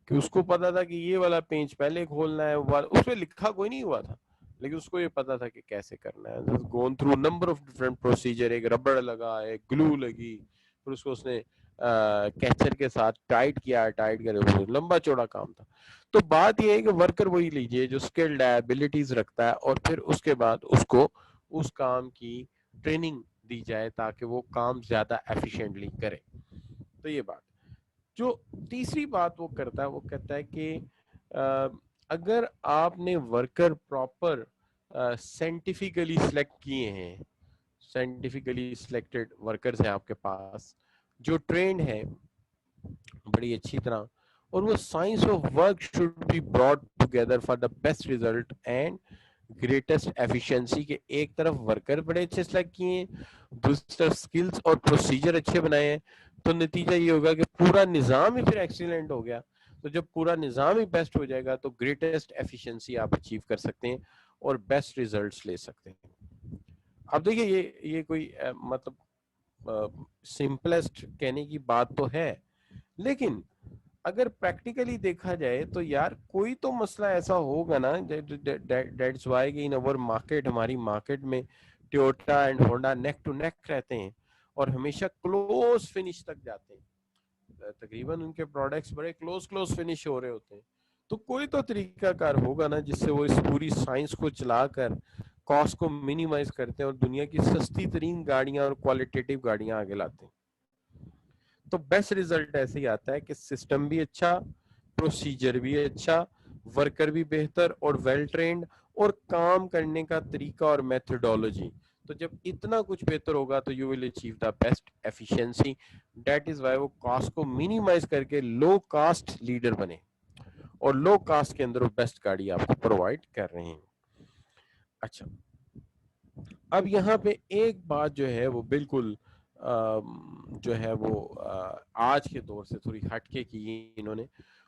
کہ اس کو پتا تھا کہ یہ والا پینچ پہلے کھولنا ہے، اس پہ لکھا کوئی نہیں ہوا تھا لیکن اس کو یہ پتا تھا کہ کیسے کرنا ہے. Gone through number of different procedure, ایک ربڑ لگا، ایک گلو لگی، پھر اس کو اس نے کیچر کے ساتھ ٹائٹ کیا، ٹائٹ کرے، لمبا چوڑا کام تھا. تو بات یہ ہے کہ ورکر وہی لیجئے جو اسکلڈ ہے، ایبلٹیز رکھتا ہے، اور پھر اس کے بعد اس کو اس کام کی ٹریننگ دی جائے تاکہ وہ کام زیادہ ایفیشینٹلی کرے. تو یہ بات. جو تیسری بات وہ کرتا ہے، وہ کہتا ہے کہ اگر آپ نے ورکر پراپر سائنٹیفکلی سلیکٹ کیے ہیں، سائنٹیفکلی سلیکٹڈ ورکرز ہیں آپ کے پاس جو ٹرینڈ ہیں بڑی اچھی طرح، اور وہ science of work should be brought together for the best result and greatest efficiency. کے ایک طرف ورکر بڑے اچھے سلیکٹ کیے ہیں، دوسری طرف سکلز اور پروسیجر اچھے بنائے ہیں، تو نتیجہ یہ ہوگا کہ پورا نظام ہی پھر ایکسیلنٹ ہو گیا. تو جب پورا نظام ہی بیسٹ ہو جائے گا تو گریٹسٹ ایفیشنسی آپ اچیو کر سکتے ہیں اور بیسٹ ریزلٹس لے سکتے ہیں. اب دیکھیے یہ کوئی مطلب سمپلسٹ کہنے کی بات تو ہے، لیکن اگر پریکٹیکلی دیکھا جائے تو یار کوئی تو مسئلہ ایسا ہوگا نا. دیٹس وائی کہ ان اوور مارکیٹ، ہماری مارکیٹ میں Toyota and Honda neck to neck رہتے ہیں اور ہمیشہ کلوز فنش تک جاتے ہیں. تقریباً ان کے پروڈکٹس بڑے کلوز فنش ہو رہے ہوتے ہیں. تو کوئی تو طریقہ کار ہوگا نا جس سے وہ اس پوری سائنس کو چلا کر کاسٹ کو منیمائز کرتے ہیں اور دنیا کی سستی ترین گاڑیاں اور کوالٹیٹیو گاڑیاں آگے لاتے ہیں. تو بیسٹ ریزلٹ ایسے ہی آتا ہے کہ سسٹم بھی اچھا، پروسیجر بھی اچھا، ورکر بھی بہتر اور ویل ٹرینڈ، اور کام کرنے کا طریقہ اور میتھڈولوجی. تو جب اتنا کچھ بہتر ہوگا تو you will achieve the best efficiency. That is why وہ کاسٹ کو منیمائز کر کے لو کاسٹ لیڈر بنے اور لو کاسٹ کے اندر وہ بیسٹ گاڑی آپ کو پرووائڈ کر رہے ہیں. اچھا، اب یہاں پہ ایک بات جو ہے وہ بالکل جو ہے وہ آج کے دور سے تھوڑی ہٹ کے کی انہوں نے،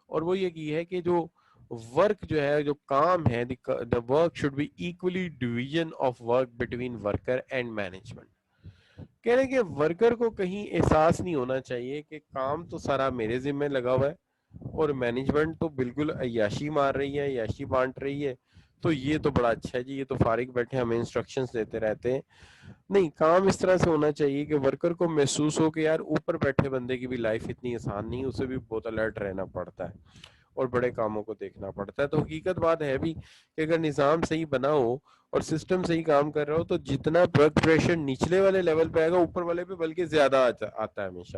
اور وہ یہ کی ہے کہ جو ورک جو ہے، جو کام ہے، the work should be equally division of work between worker and management. کہہ رہے ہیں کہ ورکر کو کہیں احساس نہیں ہونا چاہیے کہ کام تو سارا میرے ذمہ لگا ہوا ہے اور مینجمنٹ تو بالکل عیاشی مار رہی ہے، عیاشی بانٹ رہی ہے، تو یہ تو بڑا اچھا ہے جی، یہ تو فارغ بیٹھے ہمیں انسٹرکشنز دیتے رہتے ہیں. نہیں، کام اس طرح سے ہونا چاہیے کہ ورکر کو محسوس ہو کہ یار اوپر بیٹھے بندے کی بھی لائف اتنی آسان نہیں، اسے بھی بہت الرٹ رہنا پڑتا ہے اور بڑے کاموں کو دیکھنا پڑتا ہے. تو حقیقت بات ہے بھی کہ اگر نظام صحیح بنا ہو اور سسٹم صحیح کام کر رہا ہو تو جتنا ورک پریشر نچلے والے لیول پہ آئے گا اوپر والے پہ بلکہ زیادہ آتا ہے ہمیشہ.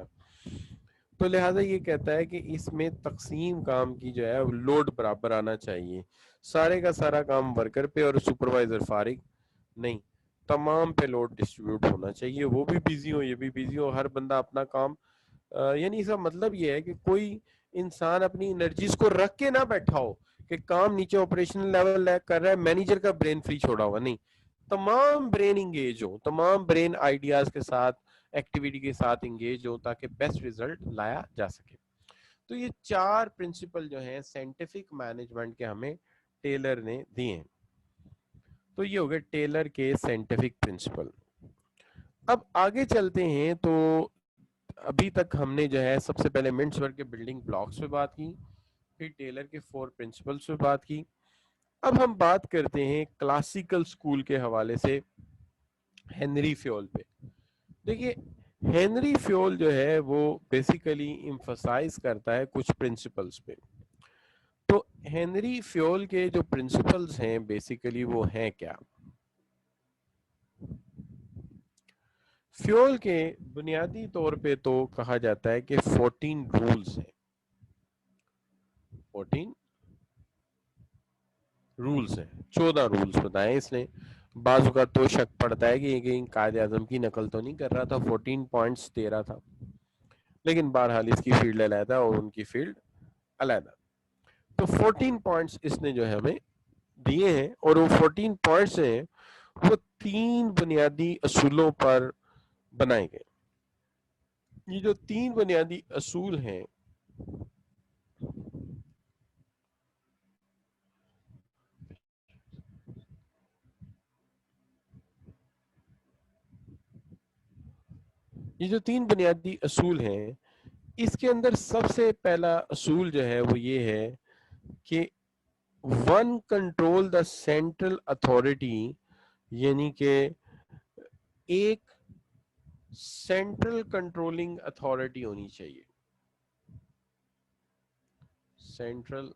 تو لہٰذا یہ کہتا ہے کہ اس میں تقسیم کام کی جو ہے لوڈ برابر آنا چاہیے. سارے کا سارا کام ورکر پہ اور سپروائزر فارغ نہیں، تمام پہ لوڈ ڈسٹریبیوٹ ہونا چاہیے. وہ بھی بیزی ہو، یہ بھی بیزی ہو، ہر بندہ اپنا کام یعنی اس کا مطلب یہ ہے کہ کوئی انسان اپنی انرجیز کو رکھ کے نہ بیٹھا ہو کہ کام نیچے آپریشنل لیول کر رہا ہے، مینیجر کا برین فری چھوڑا ہوا. نہیں، تمام برین انگیج ہو، تمام برین آئیڈیاز کے ساتھ، ایکٹیویٹی کے ساتھ انگیج ہو تاکہ بیسٹ ریزلٹ لایا جا سکے. تو یہ 4 پرنسپل جو ہیں سائنٹیفک مینجمنٹ کے ہمیں ٹیلر نے دیے ہیں. تو یہ ہو گئے ٹیلر کے سائنٹیفک پرنسپل. اب آگے چلتے ہیں. تو ابھی تک ہم نے جو ہے سب سے پہلے منٹسورتھ کے بلڈنگ بلاکس پہ بات کی، پھر ٹیلر کے 4 پرنسپلس پہ بات کی. اب ہم بات کرتے ہیں کلاسیکل سکول کے حوالے سے ہنری فیول پہ. دیکھیے ہنری فیول جو ہے وہ بیسیکلی ایمفسائز کرتا ہے کچھ پرنسپلس پہ. تو ہنری فیول کے جو پرنسپلس ہیں بیسیکلی وہ ہیں کیا؟ فیول کے بنیادی طور پہ تو کہا جاتا ہے کہ 14 رولز ہیں. 14 رولز ہیں، 14 رولز بتائیں اس نے. بعض اوقات تو شک پڑتا ہے کہ یہ کہیں قائد اعظم کی نقل تو نہیں کر رہا تھا، 14 پوائنٹس دے رہا تھا، لیکن بہرحال اس کی فیلڈ علیحدہ اور ان کی فیلڈ علیحدہ. تو 14 پوائنٹس اس نے جو ہے ہمیں دیے ہیں، اور وہ 14 پوائنٹس ہیں وہ 3 بنیادی اصولوں پر بنائے گئے. یہ جو 3 بنیادی اصول ہیں یہ جو 3 بنیادی اصول ہیں، اس کے اندر سب سے پہلا اصول جو ہے وہ یہ ہے کہ one control the central authority, یعنی کہ ایک سینٹرل کنٹرولنگ اتھارٹی ہونی چاہیے. سینٹرل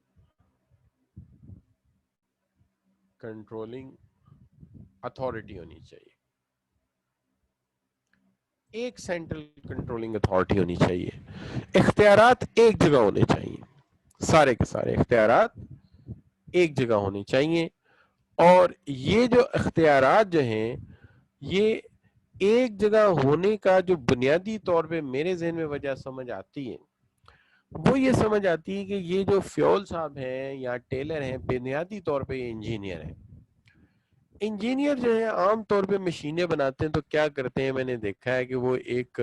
کنٹرولنگ اتھارٹی ہونی چاہیے. ایک سینٹرل کنٹرولنگ اتھارٹی ہونی چاہیے. اختیارات ایک جگہ ہونے چاہیے، سارے کے سارے اختیارات ایک جگہ ہونے چاہیے. اور یہ جو اختیارات جو ہیں، یہ ایک جگہ ہونے کا جو بنیادی طور پہ میرے ذہن میں وجہ سمجھ آتی ہے وہ یہ سمجھ آتی ہے کہ یہ جو فیول صاحب ہیں یا ٹیلر ہیں، بنیادی طور پہ یہ انجینئر ہیں. انجینئر جو ہیں عام طور پہ مشینیں بناتے ہیں تو کیا کرتے ہیں، میں نے دیکھا ہے کہ وہ ایک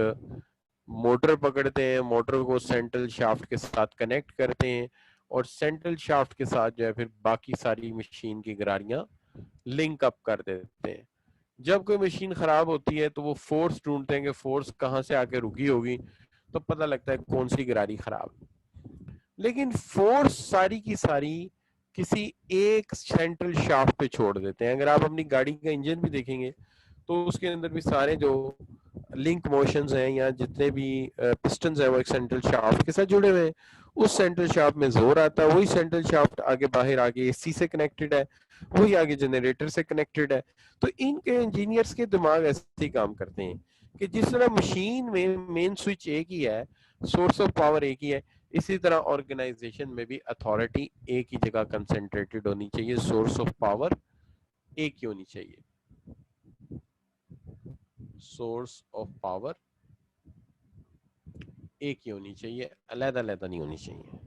موٹر پکڑتے ہیں، موٹر کو سینٹرل شافٹ کے ساتھ کنیکٹ کرتے ہیں اور سینٹرل شافٹ کے ساتھ جو ہے پھر باقی ساری مشین کی گراریاں لنک اپ کر دیتے ہیں. جب کوئی مشین خراب ہوتی ہے تو وہ فورس ڈھونڈتے ہیں کہ فورس کہاں سے آ کے رکی ہوگی، تو پتہ لگتا ہے کون سی گراری خراب. لیکن فورس ساری کی ساری کسی ایک سینٹرل شافٹ پہ چھوڑ دیتے ہیں. اگر آپ اپنی گاڑی کا انجن بھی دیکھیں گے تو اس کے اندر بھی سارے جو لنک موشنز ہیں یا جتنے بھی پسٹنز ہیں وہ ایک سینٹرل شافٹ کے ساتھ جڑے ہوئے ہیں. اس سینٹرل شافٹ میں زور آتا ہے، وہی سینٹرل شافٹ آگے باہر آگے اے سی سے کنیکٹڈ ہے، وہی آگے جنریٹر سے کنیکٹڈ ہے. تو ان کے انجینئرز کے دماغ ایسے ہی کام کرتے ہیں کہ جس طرح مشین میں مین سوئچ ایک ہی ہے، سورس آف پاور ایک ہی ہے، اسی طرح آرگنائزیشن میں بھی اتھارٹی ایک ہی جگہ کنسنٹریٹڈ ہونی چاہیے، سورس آف پاور ایک ہی ہونی چاہیے. سورس آف پاور ایک ہی ہونی چاہیے، علیحدہ علیحدہ نہیں ہونی چاہیے.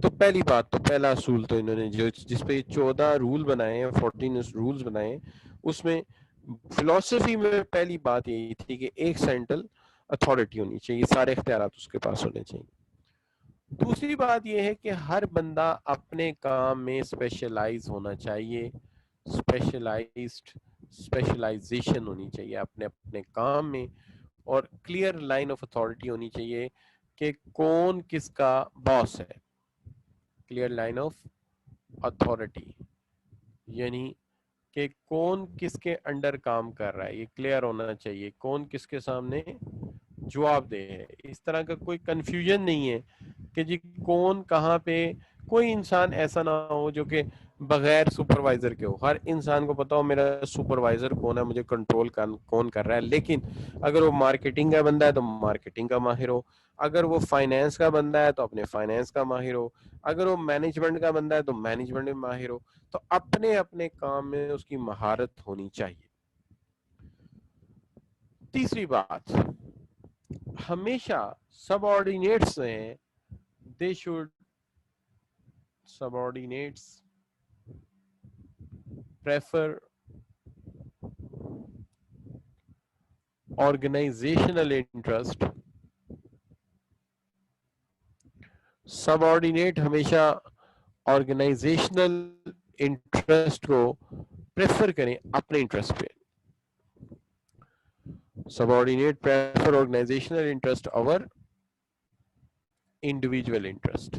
تو پہلی بات، تو پہلا اصول تو انہوں نے جو جس پہ 14 رول بنائے ہیں، 14 رولز بنائے ہیں، اس میں فلسفی میں پہلی بات یہی تھی کہ ایک سینٹرل اتھارٹی ہونی چاہیے، سارے اختیارات اس کے پاس ہونے چاہیے. دوسری بات یہ ہے کہ ہر بندہ اپنے کام میں اسپیشلائز ہونا چاہیے، اسپیشلائزیشن ہونی چاہیے اپنے اپنے کام میں، اور کلیئر لائن آف اتھارٹی ہونی چاہیے کہ کون کس کا باس ہے. کلیئر لائن آف اتھارٹی یعنی کہ کون کس کے انڈر کام کر رہا ہے، یہ کلیئر ہونا چاہیے، کون کس کے سامنے جواب دے ہے. اس طرح کا کوئی کنفیوژن نہیں ہے کہ جی کون کہاں پہ. کوئی انسان ایسا نہ ہو جو کہ بغیر سپروائزر کے ہو. ہر انسان کو پتا ہو میرا سپروائزر کون ہے، مجھے کنٹرول کون کر رہا ہے. لیکن اگر وہ مارکیٹنگ کا بندہ ہے تو مارکیٹنگ کا ماہر ہو، اگر وہ فائنینس کا بندہ ہے تو اپنے فائنینس کا ماہر ہو، اگر وہ مینجمنٹ کا بندہ ہے تو مینجمنٹ میں ماہر ہو. تو اپنے اپنے کام میں اس کی مہارت ہونی چاہیے. تیسری بات، ہمیشہ سب subordinates, they should subordinates prefer organizational interest. Subordinate ہمیشہ آرگنائزیشنل انٹرسٹ کو پریفر کریں اپنے انٹرسٹ پہ. Subordinate prefer organisational interest over individual interest.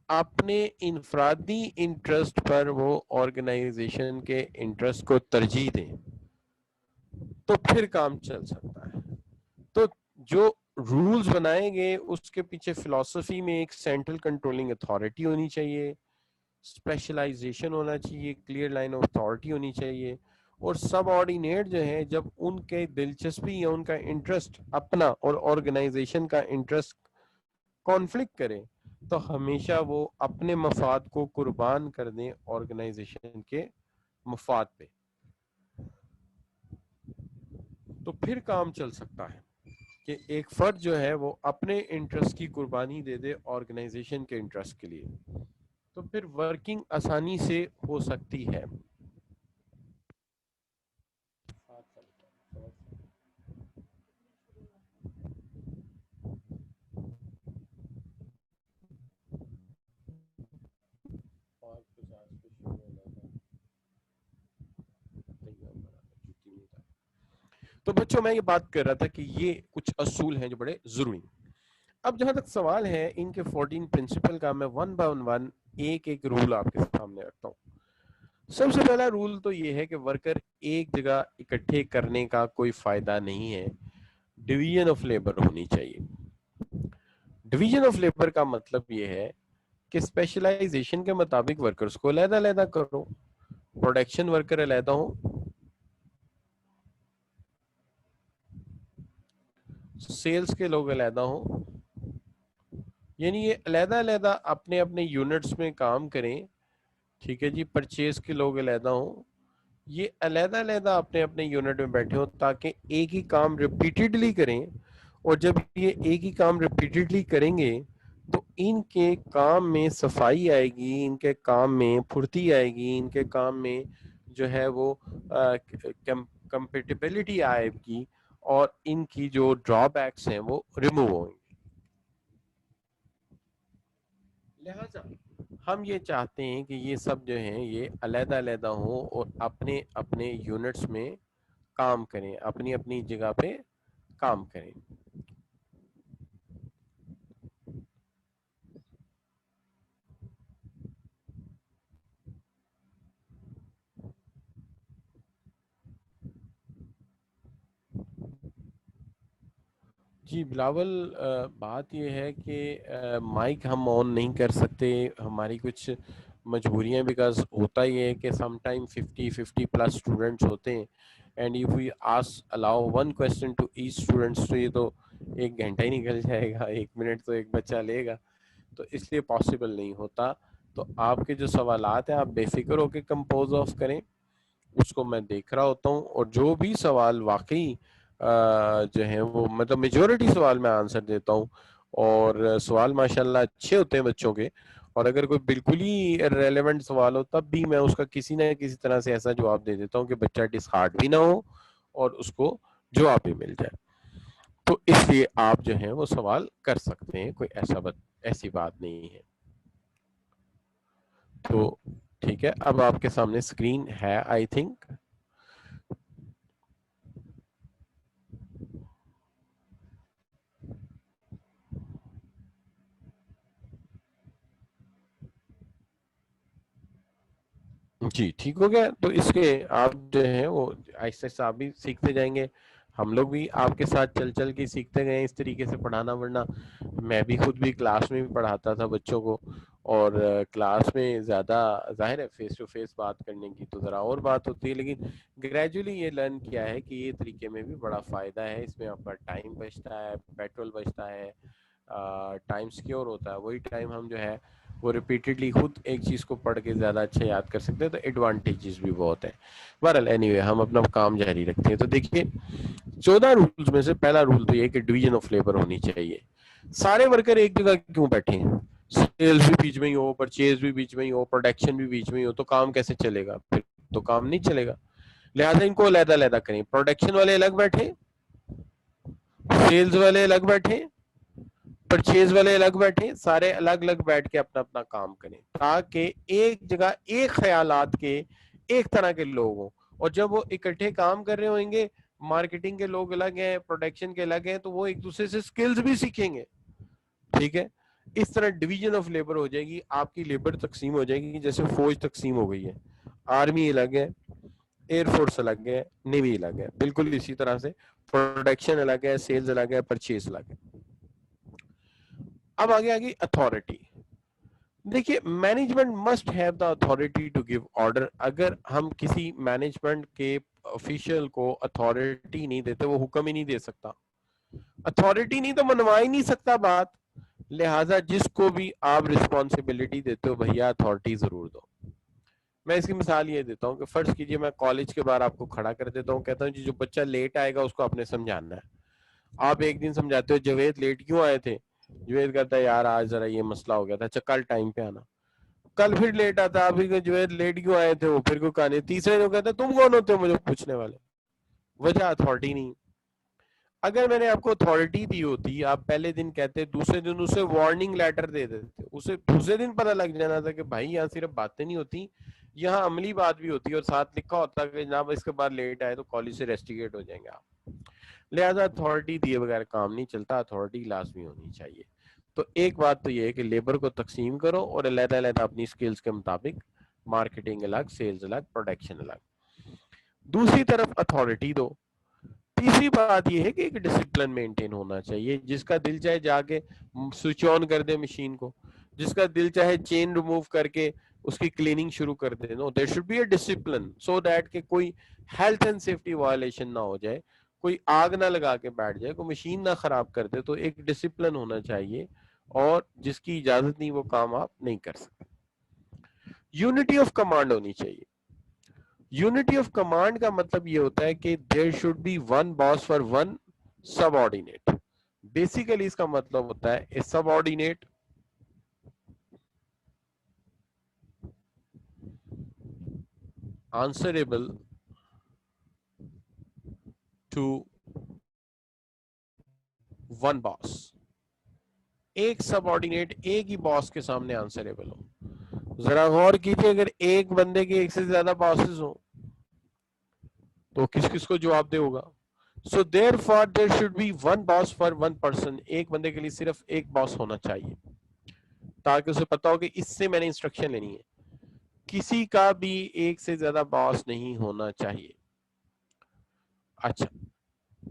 اپنے انفرادی انٹرسٹ پر وہ آرگنائزیشن کے انٹرسٹ کو ترجیح دیں تو پھر کام چل سکتا ہے. تو جو رولز بنائے گئے اس کے پیچھے فلسفی میں ایک سینٹرل کنٹرولنگ اتھارٹی ہونی چاہیے، اسپیشلائزیشن ہونا چاہیے، کلیئر لائن آف اتھارٹی ہونی چاہیے. اور سب آرڈینیٹ جو ہیں جب ان کے دلچسپی یا ان کا انٹرسٹ اپنا اور آرگنائزیشن کا انٹرسٹ کانفلکٹ کرے تو ہمیشہ وہ اپنے مفاد کو قربان کر دیں آرگنائزیشن کے مفاد پہ. تو پھر کام چل سکتا ہے کہ ایک فرد جو ہے وہ اپنے انٹرسٹ کی قربانی دے دے آرگنائزیشن کے انٹرسٹ کے لیے، تو پھر ورکنگ آسانی سے ہو سکتی ہے. تو بچوں میں یہ بات کر رہا تھا کہ یہ کچھ اصول ہیں جو بڑے ضروری ہیں. اب جہاں تک سوال ہے ان کے 14 پرنسپل کا، میں ون بائی ون ایک ایک رول آپ کے سامنے رکھتا ہوں. سب سے پہلا رول تو یہ ہے کہ ورکر ایک جگہ اکٹھے کرنے کا کوئی فائدہ نہیں ہے، ڈویژن آف لیبر ہونی چاہیے. ڈویژن آف لیبر کا مطلب یہ ہے کہ اسپیشلائزیشن کے مطابق ورکرز کو علیحدہ علیحدہ کرو. پروڈکشن ورکر علیحدہ ہوں، سیلز کے لوگ علیحدہ ہوں، یعنی یہ علیحدہ علیحدہ اپنے اپنے یونٹس میں کام کریں. ٹھیک ہے جی. پرچیز کے لوگ علیحدہ ہوں، یہ علیحدہ علیحدہ اپنے اپنے یونٹ میں بیٹھے ہوں تاکہ ایک ہی کام ریپیٹڈلی کریں. اور جب یہ ایک ہی کام ریپیٹڈلی کریں گے تو ان کے کام میں صفائی آئے گی، ان کے کام میں پھرتی آئے گی، ان کے کام میں جو ہے وہ کمپیٹیبلٹی آئے گی، اور ان کی جو ڈرا بیکس ہیں وہ ریموو ہوں گے. لہذا ہم یہ چاہتے ہیں کہ یہ سب جو ہیں یہ علیحدہ علیحدہ ہوں اور اپنے اپنے یونٹس میں کام کریں، اپنی اپنی جگہ پہ کام کریں. جی بلاول، بات یہ ہے کہ مائک ہم آن نہیں کر سکتے، ہماری کچھ مجبوریاں، بیکاز ہوتا یہ ہے کہ سم ٹائم 50 پلس اسٹوڈنٹس ہوتے ہیں، and if we allow one question to each students تو یہ تو ایک گھنٹہ ہی نکل جائے گا، 1 منٹ تو ایک بچہ لے گا، تو اس لیے پاسبل نہیں ہوتا. تو آپ کے جو سوالات ہیں آپ بے فکر ہو کے کمپوز آف کریں، اس کو میں دیکھ رہا ہوتا ہوں، اور جو بھی سوال واقعی جو ہیں وہ مطلب میجورٹی سوال میں آنسر دیتا ہوں، اور سوال ماشاءاللہ اچھے ہوتے ہیں بچوں کے، اور اگر کوئی بالکل ہی ریلیونٹ سوال ہو تب بھی میں اس کا کسی نہ کسی طرح سے ایسا جواب دے دیتا ہوں کہ بچہ ڈسہارٹ بھی نہ ہو اور اس کو جواب بھی مل جائے. تو اس لیے آپ جو ہیں وہ سوال کر سکتے ہیں، کوئی ایسی بات نہیں ہے. تو ٹھیک ہے، اب آپ کے سامنے اسکرین ہے آئی تھنک. جی ٹھیک ہو گیا. تو اس کے آپ جو ہیں وہ آہستہ آہستہ آپ بھی سیکھتے جائیں گے، ہم لوگ بھی آپ کے ساتھ چل چل کے سیکھتے گئے اس طریقے سے پڑھانا. ورنہ میں بھی خود بھی کلاس میں بھی پڑھاتا تھا بچوں کو، اور کلاس میں زیادہ ظاہر ہے فیس ٹو فیس بات کرنے کی تو ذرا اور بات ہوتی ہے، لیکن گریجولی یہ لرن کیا ہے کہ یہ طریقے میں بھی بڑا فائدہ ہے. اس میں آپ کا ٹائم بچتا ہے، پیٹرول بچتا ہے، ٹائم سیکیور ہوتا ہے. وہی ٹائم ہم جو ہے وہ ریپیٹڈلی خود ایک چیز کو پڑھ کے زیادہ اچھا یاد کر سکتے ہیں، تو ایڈوانٹیجز بھی بہت ہیں. بہرحال اینی وے ہم اپنا کام جاری رکھتے ہیں. تو دیکھیے 14 رولز میں سے پہلا رول تو یہ کہ ڈویژن آف لیبر ہونی چاہیے. سارے ورکر ایک جگہ کیوں بیٹھے ہیں؟ سیلز بھی بیچ میں ہی ہو، پرچیز بھی بیچ میں ہی ہو، پروڈکشن بھی بیچ میں ہی ہو، تو کام کیسے چلے گا؟ پھر تو کام نہیں چلے گا. لہٰذا ان کو علیحدہ علیحدہ کریں. پروڈکشن والے الگ بیٹھے، سیلز والے الگ بیٹھے، پرچیز والے الگ بیٹھے، سارے الگ الگ بیٹھ کے اپنا اپنا کام کریں تاکہ ایک جگہ ایک خیالات کے ایک طرح کے لوگ ہوں. اور جب وہ اکٹھے کام کر رہے ہوئیں گے، مارکیٹنگ کے لوگ الگ ہیں، پروڈکشن کے الگ ہیں، تو وہ ایک دوسرے سے سکلز بھی سیکھیں گے. ٹھیک ہے، اس طرح ڈویژن آف لیبر ہو جائے گی. آپ کی لیبر تقسیم ہو جائے گی جیسے فوج تقسیم ہو گئی ہے، آرمی الگ ہے، ایئر فورس الگ ہے، نیوی الگ ہے. بالکل اسی طرح سے پروڈکشن الگ ہے، سیلز الگ ہے، پرچیز الگ ہے. اب آگے آگے اتھارٹی. دیکھیے management must have the authority to give order. اگر ہم کسی مینجمنٹ کے آفیشیل کو اتھارٹی نہیں دیتے، وہ حکم ہی نہیں دے سکتا. اتھارٹی نہیں تو منوا ہی نہیں سکتا بات. لہٰذا جس کو بھی آپ رسپانسبلٹی دیتے ہو بھیا اتھارٹی ضرور دو. میں اس کی مثال یہ دیتا ہوں کہ فرض کیجئے میں کالج کے بعد آپ کو کھڑا کر دیتا ہوں، کہتا ہوں جی جو بچہ لیٹ آئے گا اس کو آپ نے سمجھانا ہے. آپ ایک دن سمجھاتے ہو جوید لیٹ کیوں آئے تھے؟ جوید کہتا ہے یار آج ذرا یہ مسئلہ ہو گیا تھا. اچھا کل ٹائم پہ آنا. کل پھر لیٹ آتا، آپ جوید لیٹ کیوں آئے تھے؟ وہ پھر کوئی کہانی. تیسرے دن کہتا ہے تم کون ہوتے ہو مجھے پوچھنے والے؟ وجہ اتھارٹی نہیں. اگر میں نے آپ کو اتھارٹی دی ہوتی، آپ پہلے دن کہتے، دوسرے دن اسے وارننگ لیٹر دے دیتے، اسے دوسرے دن پتہ لگ جانا تھا کہ بھائی یہاں صرف باتیں نہیں ہوتی، یہاں عملی بات بھی ہوتی ہے، اور ساتھ لکھا ہوتا کہ جناب اس کے بعد لیٹ آئے تو کالج سے ریسٹیگیٹ ہو جائیں گے آپ. لہذا اتھارٹی دیے بغیر کام نہیں چلتا, اتھارٹی لازمی ہونی چاہیے. تو ایک بات تو یہ ہے کہ لیبر کو تقسیم کرو اور علیحدہ علیحدہ اپنی سکلز کے مطابق, مارکیٹنگ الگ, سیلز الگ, پروڈکشن الگ. دوسری طرف اتھارٹی دو. تیسری بات یہ ہے کہ ایک ڈسپلن مینٹین ہونا چاہیے. جس کا دل چاہے جا کے سوئچ آن کر دے مشین کو, جس کا دل چاہے چین ریموو کر کے اس کی کلیننگ شروع کر دے. No, there should be a discipline so that کہ کوئی ہیلتھ اینڈ سیفٹی وائلیشن نہ ہو جائے, کوئی آگ نہ لگا کے بیٹھ جائے, کوئی مشین نہ خراب کر دے. تو ایک ڈسپلن ہونا چاہیے, اور جس کی اجازت نہیں وہ کام آپ نہیں کر سکتے. یونٹی آف کمانڈ ہونی چاہیے. یونٹی آف کمانڈ کا مطلب یہ ہوتا ہے کہ there should be one boss for one subordinate. Basically اس کا مطلب ہوتا ہے a subordinate answerable to one boss. ایک سب آرڈینیٹ ایک ہی باس کے سامنے آنسریبل ہو. ذرا غور کیجیے, اگر ایک بندے کے ایک سے زیادہ باسز ہوں تو کس کس کو جواب دے ہوگا. So therefore there should be one boss for one person. ایک بندے کے لیے صرف ایک باس ہونا چاہیے تاکہ اسے پتا ہو کہ اس سے میں نے انسٹرکشن لینی ہے. کسی کا بھی ایک سے زیادہ باس نہیں ہونا چاہیے. اچھا,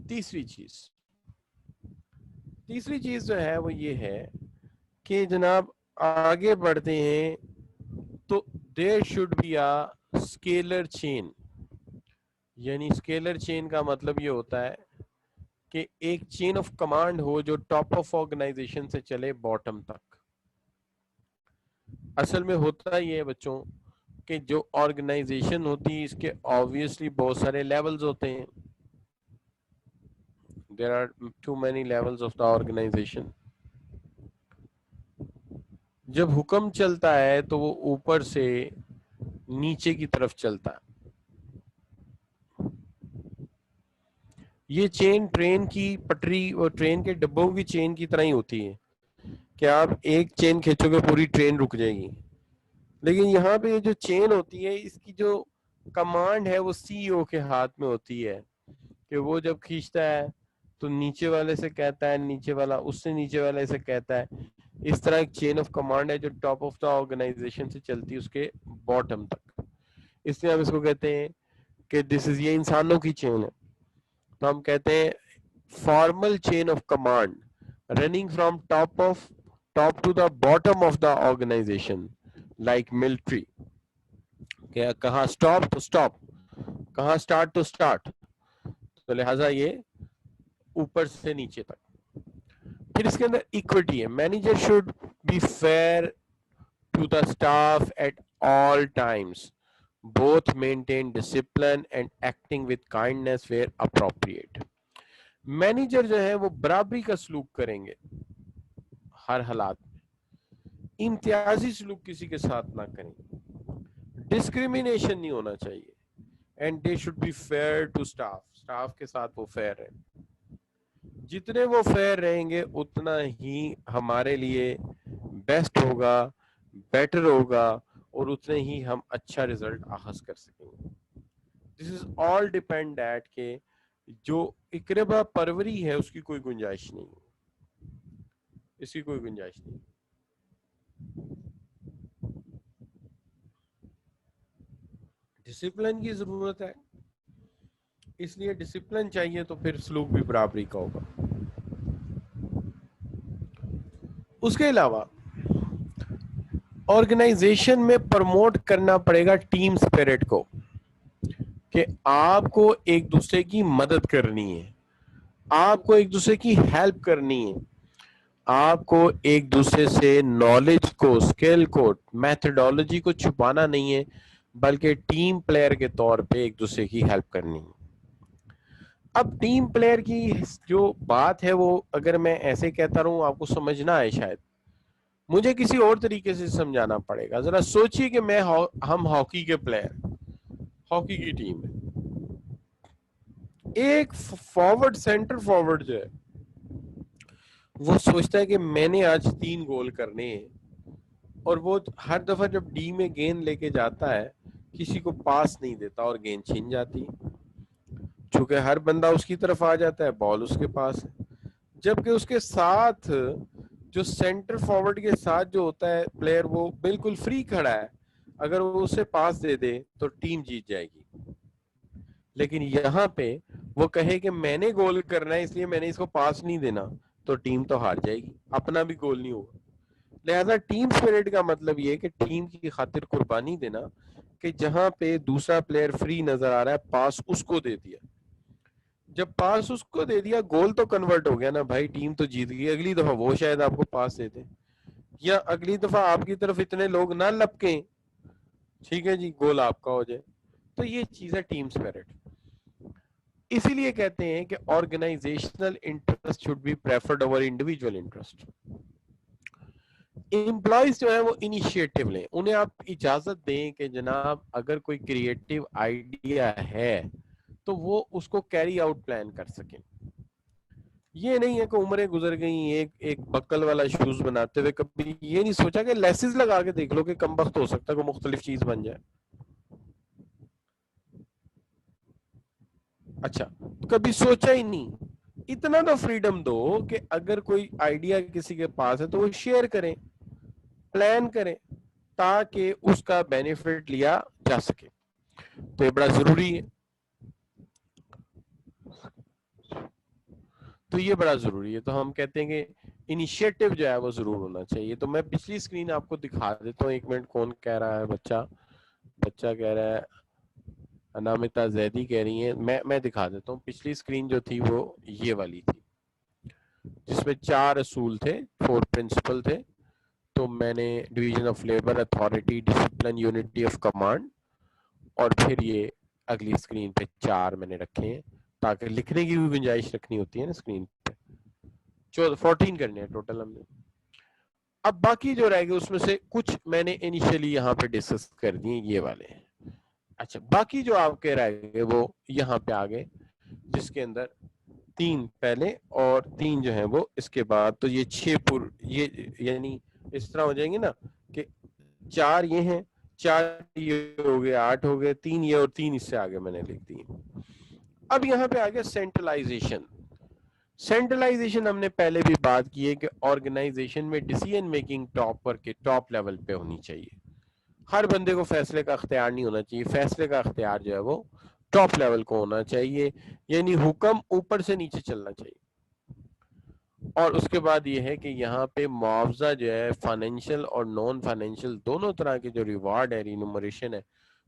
تیسری چیز جو ہے وہ یہ ہے کہ جناب آگے بڑھتے ہیں تو there should be a scalar chain. یعنی اسکیلر چین کا مطلب یہ ہوتا ہے کہ ایک چین آف کمانڈ ہو جو ٹاپ آف آرگنائزیشن سے چلے باٹم تک. اصل میں ہوتا یہ ہے بچوں کہ جو آرگنائزیشن ہوتی ہے اس کے obviously بہت سارے لیولز ہوتے ہیں. there are too many levels of the organization. جب حکم چلتا ہے تو وہ اوپر سے نیچے کی طرف چلتا ہے. یہ چین ٹرین کی پٹری اور ٹرین کے ڈبوں کی چین کی طرح ہی ہوتی ہے کہ آپ ایک چین کھینچو گے پوری ٹرین رک جائے گی. لیکن یہاں پہ یہ جو چین ہوتی ہے اس کی جو کمانڈ ہے وہ سی او کے ہاتھ میں ہوتی ہے کہ وہ جب کھینچتا ہے تو نیچے والے سے کہتا ہے, نیچے والا اس سے نیچے والے سے کہتا ہے. اس طرح ایک چین آف کمانڈ ہے جو ٹاپ آف دا آرگنائزیشن سے چلتی ہے اس کے باٹم تک. اس لیے ہم اس کو کہتے ہیں کہ دس از, یہ انسانوں کی چین ہے. تو ہم کہتے ہیں formal chain of command running from top to the bottom of the organization like military. کہاں اسٹاپ تو اسٹاپ, کہاں اسٹارٹ تو اسٹارٹ. تو لہٰذا یہ اوپر سے نیچے تک. پھر اس کے اندر ایکوٹی ہے. Manager should be fair to the staff at all times, both maintain discipline and acting with kindness where appropriate. Manager جو ہے وہ برابری کا سلوک کریں گے ہر حالات میں, امتیازی سلوک کسی کے ساتھ نہ کریں, ڈسکریمنیشن نہیں ہونا چاہیے, and they should be fair to staff. Staff کے ساتھ وہ فیئر ہیں. جتنے وہ فیئر رہیں گے اتنا ہی ہمارے لیے بیسٹ ہوگا, بیٹر ہوگا, اور اتنے ہی ہم اچھا رزلٹ اخذ کر سکیں گے. دس از آل ڈیپینڈ ایٹ کہ جو اقربا پروری ہے اس کی کوئی گنجائش نہیں, اس کی کوئی گنجائش نہیں. ڈسپلن کی ضرورت ہے, اس لیے ڈسپلن چاہیے تو پھر سلوک بھی برابری کا ہوگا. اس کے علاوہ آرگنائزیشن میں پروموٹ کرنا پڑے گا ٹیم اسپرٹ کو, کہ آپ کو ایک دوسرے کی مدد کرنی ہے, آپ کو ایک دوسرے کی ہیلپ کرنی ہے, آپ کو ایک دوسرے سے نالج کو, اسکل کو, میتھڈالوجی کو چھپانا نہیں ہے, بلکہ ٹیم پلیئر کے طور پہ ایک دوسرے کی ہیلپ کرنی ہے. اب ٹیم پلیئر کی جو بات ہے وہ اگر میں ایسے کہتا رہوں آپ کو سمجھنا ہے, شاید مجھے کسی اور طریقے سے سمجھانا پڑے گا. ذرا سوچئے کہ ہم ہاکی کے پلیئر, ہاکی کی ٹیم ہے, ایک فارورڈ, سینٹر فارورڈ جو ہے وہ سوچتا ہے کہ میں نے آج 3 گول کرنے ہیں, اور وہ ہر دفعہ جب ڈی میں گیند لے کے جاتا ہے کسی کو پاس نہیں دیتا اور گیند چھن جاتی. چونکہ ہر بندہ اس کی طرف آ جاتا ہے، بال اس کے پاس ہے، جبکہ اس کے ساتھ جو سینٹر فارورڈ کے ساتھ جو ہوتا ہے پلیئر وہ بالکل فری کھڑا ہے، اگر وہ اسے پاس دے دے تو ٹیم جیت جائے گی. لیکن یہاں پہ وہ کہے کہ میں نے گول کرنا ہے اس لیے میں نے اس کو پاس نہیں دینا، تو ٹیم تو ہار جائے گی، اپنا بھی گول نہیں ہوگا. لہذا ٹیم اسپرٹ کا مطلب یہ کہ ٹیم کی خاطر قربانی دینا، کہ جہاں پہ دوسرا پلیئر فری نظر آ رہا ہے پاس اس کو دے دیا. جب پاس اس کو دے دیا گول تو کنورٹ ہو گیا نا بھائی، ٹیم تو جیت گئی. اگلی دفعہ وہ شاید آپ کو پاس دے دیں، یا اگلی دفعہ آپ کی طرف اتنے لوگ نہ لپکیں، ٹھیک ہے جی، گول آپ کا ہو جائے. تو یہ چیز ہے ٹیم اسپرٹ. اسی لیے کہتے ہیں کہ organizational interest should be preferred over individual interest. Employees جو ہے وہ انیشیٹو لیں، انہیں آپ اجازت دیں کہ جناب اگر کوئی کریٹو آئیڈیا ہے تو وہ اس کو کیری آؤٹ پلان کر سکیں. یہ نہیں ہے کہ عمریں گزر گئیں ایک بکل والا شوز بناتے ہوئے کبھی یہ نہیں سوچا کہ لیسز لگا کے دیکھ لو کہ کم وقت ہو سکتا ہے کوئی مختلف چیز بن جائے. اچھا، کبھی سوچا ہی نہیں. اتنا تو فریڈم دو کہ اگر کوئی آئیڈیا کسی کے پاس ہے تو وہ شیئر کریں، پلان کریں، تاکہ اس کا بینیفٹ لیا جا سکے. تو یہ بڑا ضروری ہے. تو یہ بڑا ضروری ہے. تو ہم کہتے ہیں کہ انیشیٹو جو ہے وہ ضرور ہونا چاہیے. تو میں پچھلی اسکرین آپ کو دکھا دیتا ہوں. ایک منٹ، کون کہہ رہا ہے؟ بچہ کہہ رہا ہے، انامتا زیدی کہہ رہی ہیں. میں دکھا دیتا ہوں. پچھلی اسکرین جو تھی وہ یہ والی تھی جس میں 4 اصول تھے، 4 پرنسپل تھے. تو میں نے division of labour, authority, discipline, unity of command, اور پھر یہ اگلی اسکرین پہ 4 میں نے رکھے ہیں تاکہ لکھنے کی بھی گنجائش رکھنی ہوتی ہے نا اسکرین پہ. 14 کرنے ہیں ٹوٹل ہم نے. اب باقی جو رہ گئے اس میں سے کچھ میں نے انیشلی یہاں پہ ڈسکس کر دیے، یہ والے ہیں. اچھا، باقی جو آپ کے رہ گئے وہ یہاں پہ آ گئے، جس کے اندر 3 پہلے اور 3 جو ہیں وہ اس کے بعد. تو یہ 6 یہ یعنی اس طرح ہو جائیں گے نا کہ 4 یہ ہیں، 4 یہ ہو گئے، 8 ہو گئے، 3 یہ اور 3 اس سے آگے میں نے لکھ دی. اب یہاں پہ آ گیا سینٹرلائزیشن. سینٹرلائزیشن ہم نے پہلے بھی بات کی ہے کہ آرگنائزیشن میں ڈیسیژن میکنگ ٹاپ پر کے ٹاپ لیول پہ ہونی چاہیے. ہر بندے کو فیصلے کا اختیار نہیں ہونا چاہیے، فیصلے کا اختیار جو ہے وہ ٹاپ لیول کو ہونا چاہیے، یعنی حکم اوپر سے نیچے چلنا چاہیے. اور اس کے بعد یہ ہے کہ یہاں پہ معاوضہ جو ہے فائنینشیل اور نان فائنینشیل دونوں طرح کے جو ریوارڈ ہے، رینومریشن ہے،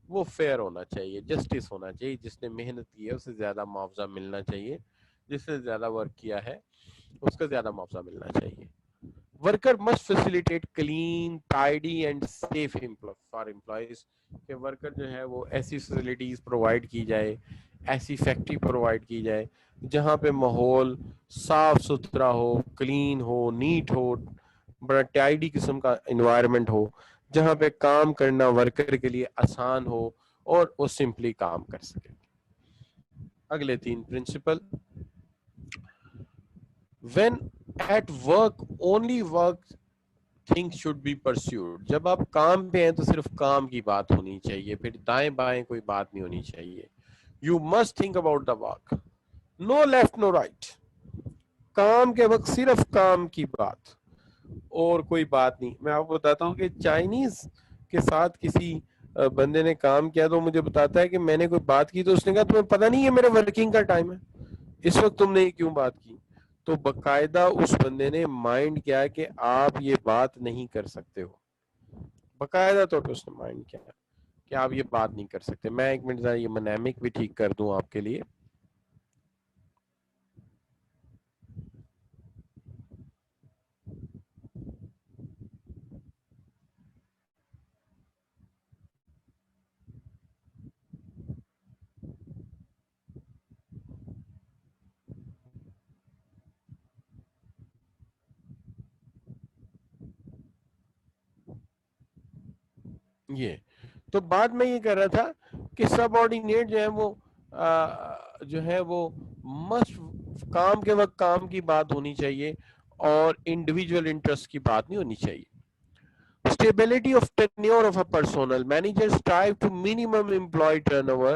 وہ فیئر ہونا چاہیے، جسٹس ہونا چاہیے. جس نے محنت کی ہے اسے زیادہ معاوضہ ملنا چاہیے، جس نے زیادہ ورک کیا ہے اس کا زیادہ معاوضہ ملنا چاہیے. Worker must facilitate clean, tidy and safe for employees. کہ ورکر جو ہے وہ ایسی فیسلٹیز پرووائڈ کی جائے، ایسی فیکٹری پرووائڈ کی جائے جہاں پہ ماحول صاف ستھرا ہو، کلین ہو، نیٹ ہو، بڑا ٹائڈی قسم کا انوائرمنٹ ہو، جہاں پہ کام کرنا ورکر کے لیے آسان ہو اور وہ سمپلی کام کر سکے. اگلے 3 principal. When at work only work things should be pursued. جب آپ کام پہ ہیں تو صرف کام کی بات ہونی چاہیے، پھر دائیں بائیں کوئی بات نہیں ہونی چاہیے. You must think about the work. No left, no right. کام کے وقت صرف کام کی بات اور کوئی بات نہیں. میں آپ کو بتاتا ہوں کہ چائنیز کے ساتھ کسی بندے نے کام کیا تو مجھے بتاتا ہے کہ میں نے کوئی بات کی تو اس نے کہا تمہیں پتہ نہیں ہے میرے ورکنگ کا ٹائم ہے، اس وقت تم نے کیوں بات کی؟ تو باقاعدہ اس بندے نے مائنڈ کیا کہ آپ یہ بات نہیں کر سکتے ہو. باقاعدہ طور پہ اس نے مائنڈ کیا کہ آپ یہ بات نہیں کر سکتے. میں ایک منٹ ذرا یہ منامک بھی ٹھیک کر دوں آپ کے لیے. یہ تو بعد میں یہ کر رہا تھا کہ سب آرڈینیٹ جو ہے وہ جو ہے وہ مسٹ کام کے وقت کام کی بات ہونی چاہیے اور انڈیویجول انٹرسٹ کی بات نہیں ہونی چاہیے. Stability of tenure of a personnel. Managers strive to minimum employee turnover.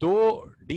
2 D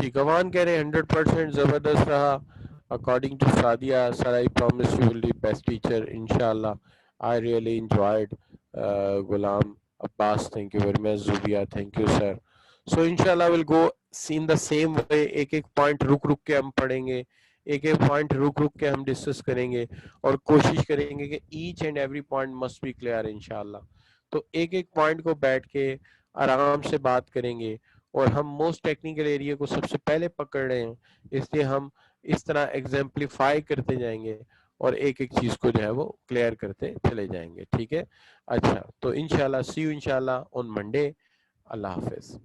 جی گوان کہہ رہے ہیں 100% زبردست رہا. According to Sadia sir I promise you will be best teacher انشاءاللہ. I really enjoyed. Ghulam Abbas thank you very much. Zubia thank you sir. So انشاءاللہ will go in the same way. ایک ایک پوائنٹ رک رک کے ہم پڑھیں گے, ایک ایک پوائنٹ رک رک کے ہم ڈسکس کریں گے, اور کوشش کریں گے کہ each and every point must be clear انشاءاللہ. تو ایک ایک پوائنٹ کو بیٹھ کے آرام سے بات کریں گے, اور ہم موسٹ ٹیکنیکل ایریا کو سب سے پہلے پکڑ رہے ہیں, اس لیے ہم اس طرح ایگزامپلیفائی کرتے جائیں گے اور ایک ایک چیز کو جو ہے وہ کلیئر کرتے چلے جائیں گے. ٹھیک ہے, اچھا تو انشاءاللہ سی یو انشاءاللہ آن منڈے. اللہ حافظ.